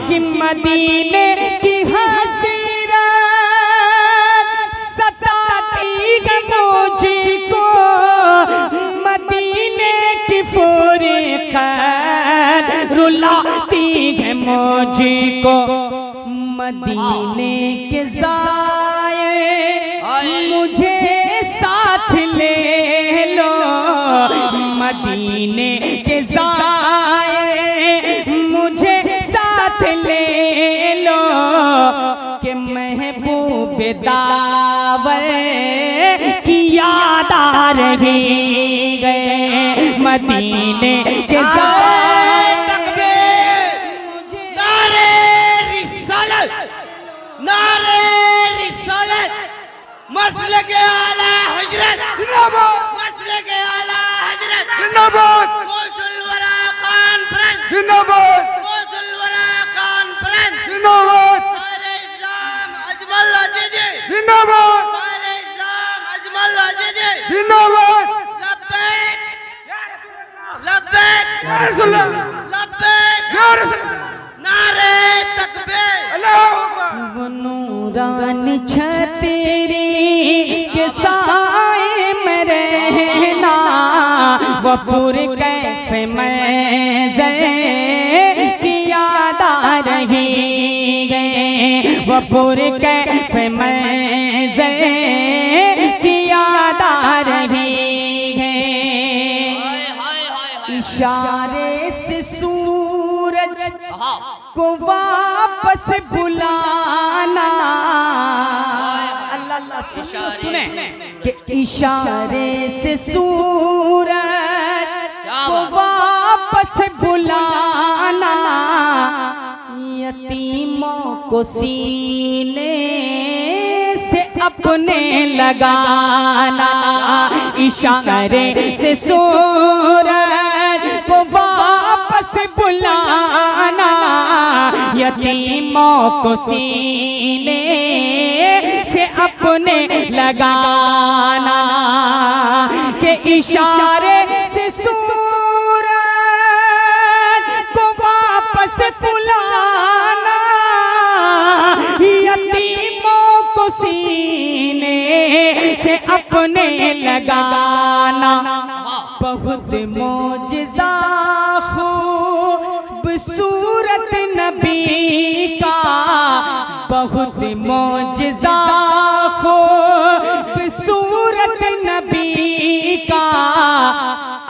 कि मदीने की हसरत सताती है मुझको, मदीने की फुरक़त रुलाती है मुझको। मदीने के ज़ाये मुझे साथ ले लो, मदीने के ज़ाये मुझे साथ ले लो, कि महबूब दावर की याद आ रही गए। मदीने के ज़ाये
मसले के आला हजरत
जिंदाबाद,
मसले के आला हजरत
जिंदाबाद,
गौसुल वरा कॉन्फ्रेंस
जिंदाबाद,
गौसुल वरा कॉन्फ्रेंस
जिंदाबाद,
सारे इस्लाम अजमल अजीजी
जिंदाबाद,
सारे इस्लाम अजमल अजीजी
जिंदाबाद,
लब्बैक लब्बैक
या रसूल अल्लाह,
लब्बैक
या रसूल अल्लाह,
नारे तकबीर
अल्लाहू अकबर।
वो नूरानी छतरी के साए में रहना, वो पुरकैफ मंज़र की याद आ रही गए। वो पुरकैफ मंज़र की याद आ रही गए। इशारे से सूरज को वापस बुलाना, अल्लाह अल्लाह सुने कि इशारे से सूरज को वापस बुलाना, यतीमों को सीने से अपने लगाना, इशारे से सूरज को वापस बुलाना, यतीमों को सीने से अपने लगाना, के इशारे से सूरज को वापस बुलाना, यतीमों को सीने से अपने लगाना। बहुत मौजिज़ा खूबसूरत नबी का, बहुत मौजिज़ा खूबसूरत नबी का,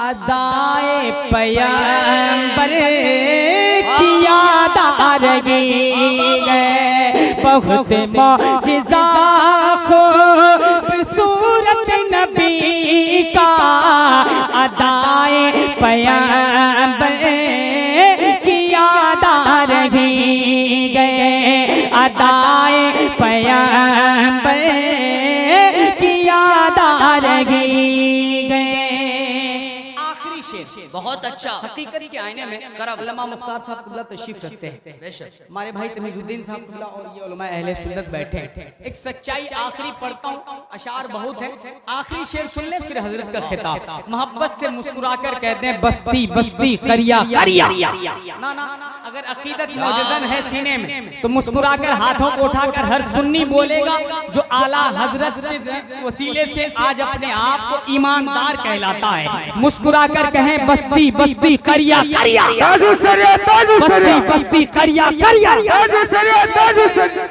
अदाए पैगंबर की याद आ रही है। बहुत मौजिज़ा खूबसूरत नबी का, अदाए पैगंबर की याद आ रही गए, अदाए पैगंबर की याद आ रही गए। आखिरी शेर
बहुत अच्छा।
हकीकत के आईने में अल्लामा मुख्तार साहब कुल्ला तशरीफ रखते हैं,
बेशक
हमारे भाई तमीजुद्दीन साहब कुल्ला और ये उलमा अहले सुन्नत बैठे हैं। एक सच्चाई आखिरी पढ़ता हूँ, अशार बहुत है, आखिरी शेर सुन ले फिर हजरत का खिताब। मोहब्बत से मुस्कुराकर कहते हैं बस्ती बस्ती करिया करिया। ना ना, अगर अकीदत मौजूदन है सीने में तो मुस्कुराकर हाथों को उठाकर हर सुन्नी बोलेगा जो आला हजरत के वसीले से आज अपने आप को ईमानदार कहलाता है। मुस्कुराकर कहें बस्ती बस्ती करिया करिया, बस्ती बस्ती करिया करिया।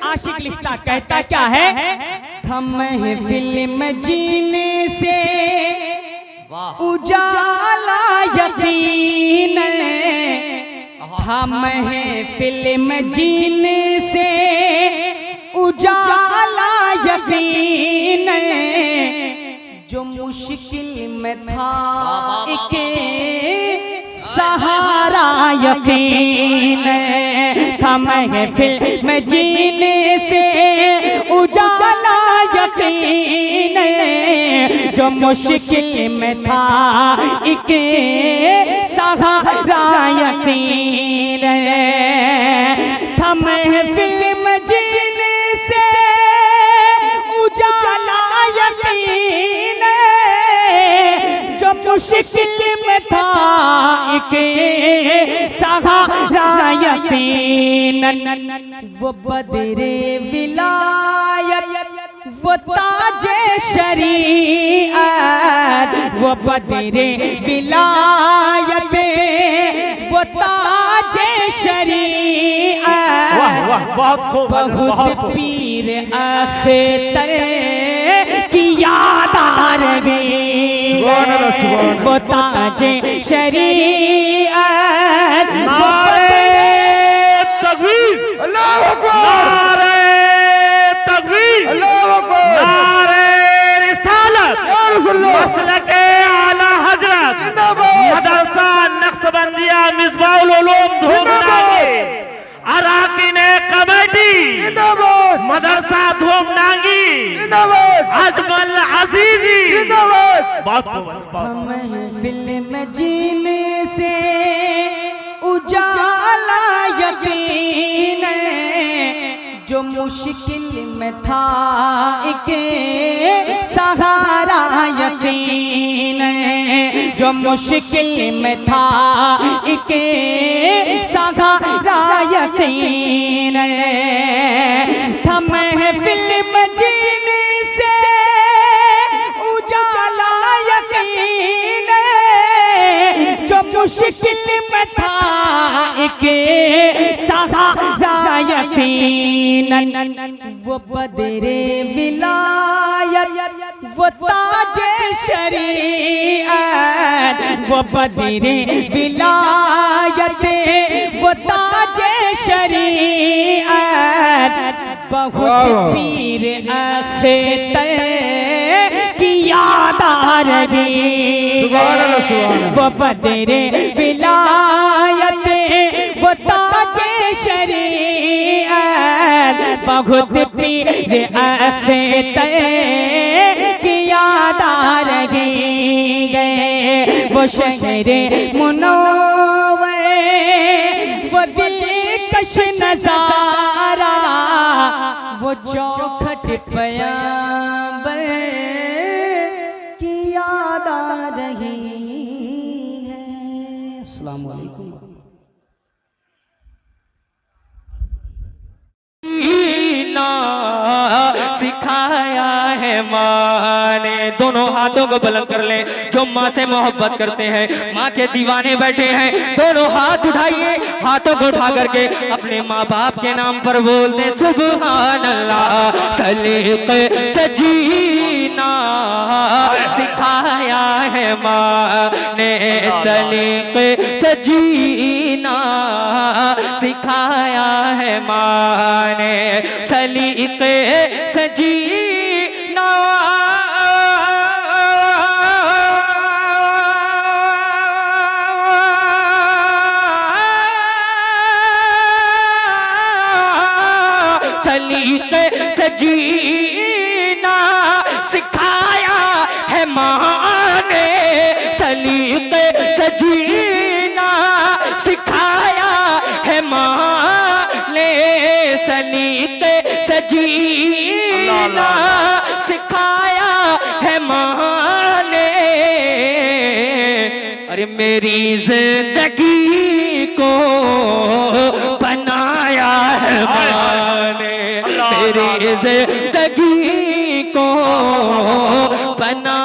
आशिक लिखता कहता क्या है, थम फिल्म जीने से उजाला यकीन, हम है फिल्म जीने से उजाला यकीन, जो मुश्किल में था एक सहारा यकीन, थम है फिल्म जीने से उजाला यकीन, जो मुश्किल में था एक सहारा यकीन, थम है फिल्म जीने से उजाला यकीन, जो मुश्किल में था एक सहारा यकीन। वो बदरे विलायत वो ताजे शरीयत, वो बदरे विलायत वो ताजे शरीयत,
बहुत खूब,
बहुत पीर अख्तर की याद आ रही, वो ताजे शरीयत,
नारे तकबीर, अल्लाहु अकबर, नारे तकबीर, अल्लाहु अकबर, नारे रिसालत, या रसूलल्लाह, मसलके आला हजरत, मदरसा नक्शबंदिया मिसबाहुल उलूम धूमनांगी, अराकीने कमेटी मदरसा धूमनांगी, अजमल अजीजी, बहुत
हम फिल्म जीने से उजाला यकीन, जो मुश्किल में था एक सहारा यकीन, जो मुश्किल में था एक सहारा यकीन, थम है फिल्म जीने से उजाला यकीन, जो मुश्किल में था एक सहारा यकीन। वो बदरे विलायत वो ताजे शरीयत, वो बदरे विलायत वो ताजे शरीयत, बहुत पीर अख्तर की याद आ रही, वो बदरे विलायत वो ताजे शरीयत, बहुत पीर अख्तर की याद आ रही गए। वो शहरे मुनव्वर वो दिलकश नजारा, वो चौखट पयंबर की याद आ रही है। अस्सलाम वालेकुम।
सिखाया है माँ ने। दोनों हाथों को बुलंद कर ले जो माँ से मोहब्बत करते हैं, माँ के दीवाने बैठे हैं, दोनों हाथ उठाइए, हाथों को उठा करके अपने माँ बाप के नाम पर बोल दे सुभान अल्लाह। सलीक़े से जीना सिखाया है माँ ने, सलीक़े से जीना सिखाया है माँ ने, सलीक़े से जीना सलीक़े से जीना सिखाया है माँ ने, सलीक़े से जीना सिखाया है माँ ने, सलीक़े से जीना सिखाया है माँ ने। अरे मेरी जिंदगी को बनाया है माँ ने, मेरी जिंदगी को बना।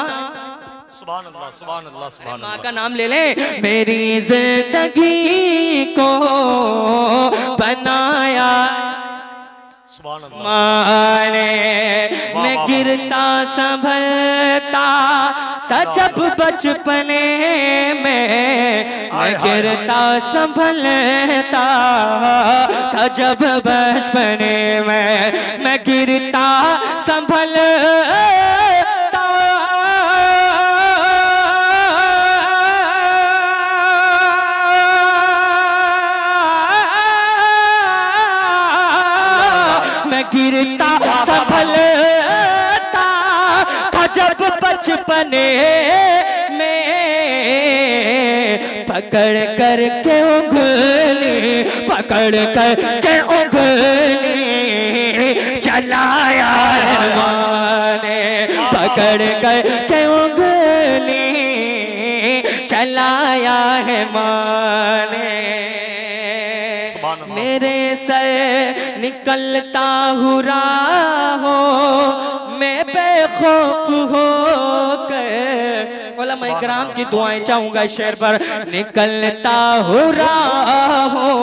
सुभान अल्लाह, सुभान अल्लाह, सुभान
माँ
अल्लाह।
का नाम ले लें। मेरी जिंदगी को बनाया
सुभान अल्लाह।
माँ ने। मैं गिरता संभलता था जब बचपने में, मैं गिरता संभलता था जब बचपने में, मैं गिरता संभलता गिरता संभलता था जब बचपने में, पकड़ कर के उंगली, पकड़ कर के उंगली चलाया है माँ ने, पकड़ कर के उंगली चलाया है माँ ने। मेरे सर निकलता हूँ राहों में बेखौफ होकर, उलमा इकराम की दुआएं चाहूंगा इस शेर पर। निकलता हूँ राहों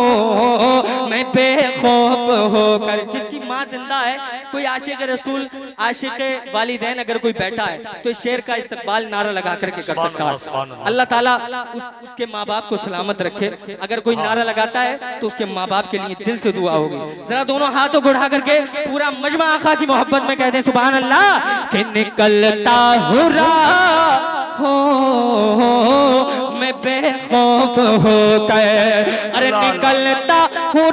में बेखौफ होकर। जिसकी माँ जिंदा है, कोई आशिक रसूल, आशिक वालिदैन अगर कोई बैठा है तो इस शेर का इस्तकबाल नारा लगा करके कर सकता है। अल्लाह ताला उसके माँ बाप को सलामत रखे। अगर कोई नारा लगाता है तो उसके माँ बाप के लिए दिल से दुआ होगी। जरा दोनों हाथों को उठा करके पूरा मजमा आका की मोहब्बत में कहते हैं सुभान अल्लाह। कि निकलता हूँ राहों में बेखौफ होकर, अरे निकलता हूँ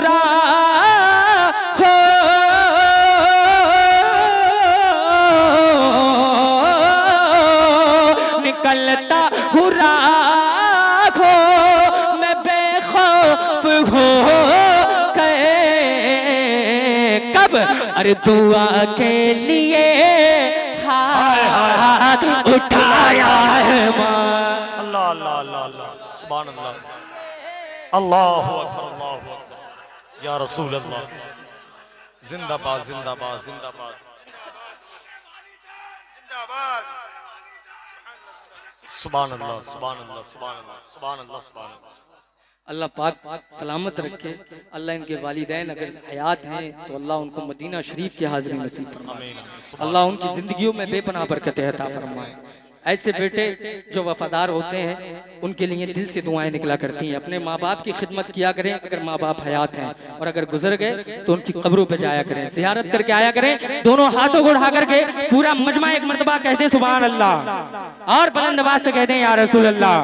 निकलता हूँ राहों में बेखौफ हो गए। कब? अरे दुआ के लिए हाथ उठाया है माँ।
अल्लाह अल्लाह अल्लाह अल्लाह, सुभान अल्लाह, अल्लाहु अकबर, अल्लाहु अकबर, या रसूल अल्लाह। जिंदाबाद जिंदाबाद जिंदाबाद जिंदाबाद। सुभान अल्लाह, सुभान अल्लाह, सुभान अल्लाह, सुभान अल्लाह, सुभान अल्लाह।
अल्लाह पाक सलामत रखे। अल्लाह इनके वालिदैन अगर हयात हैं तो अल्लाह उनको मदीना शरीफ की हाजिरी नसीब फरमाए। अल्लाह उनकी जिंदगियों में बेपनाह बरकत अता फरमाए। ऐसे बेटे जो वफादार होते हैं उनके लिए दिल से दुआएं निकला करती हैं। अपने माँ बाप की खिदमत किया करें अगर माँ बाप हयात हैं, और अगर गुजर गए तो उनकी कब्रों पे जाया करें, ज़ियारत करके आया करें। दोनों हाथों को उठा करके पूरा मजमा एक मर्तबा कहते हैं सुभान अल्लाह, और बुलंद आवाज से कहते हैं या रसूल अल्लाह।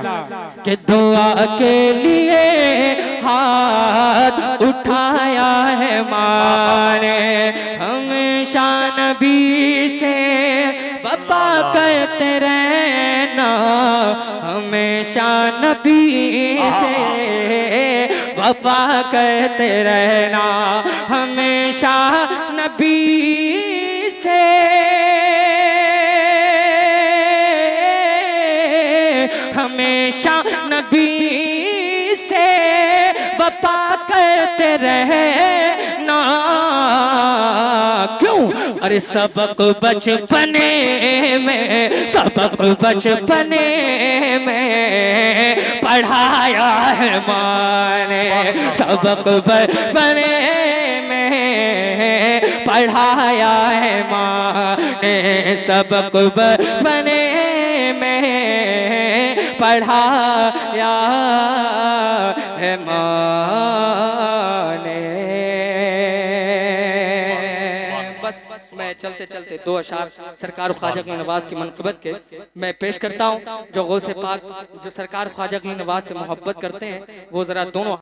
कि दुआ के लिए हाथ उठाया है माँ ने, हमेशा नबी से वफा करते रहना, हमेशा नबी से वफा करते रहना, हमेशा नबी से नबी से वफा करते रहे ना। क्यों? अरे सबक बचपने में, सबक बचपने में पढ़ाया है माँ ने, सबक बचपने में पढ़ाया है माँ ने, सबक बचपने में पढ़ाया है माँ ने। बस मैं चलते चलते दो अशार सरकार ख्वाजा की नवाज की मनक़बत के मैं पेश करता हूँ। जो गौसे पाक, जो सरकार ख्वाजा की नवाज से मोहब्बत करते हैं, वो जरा दोनों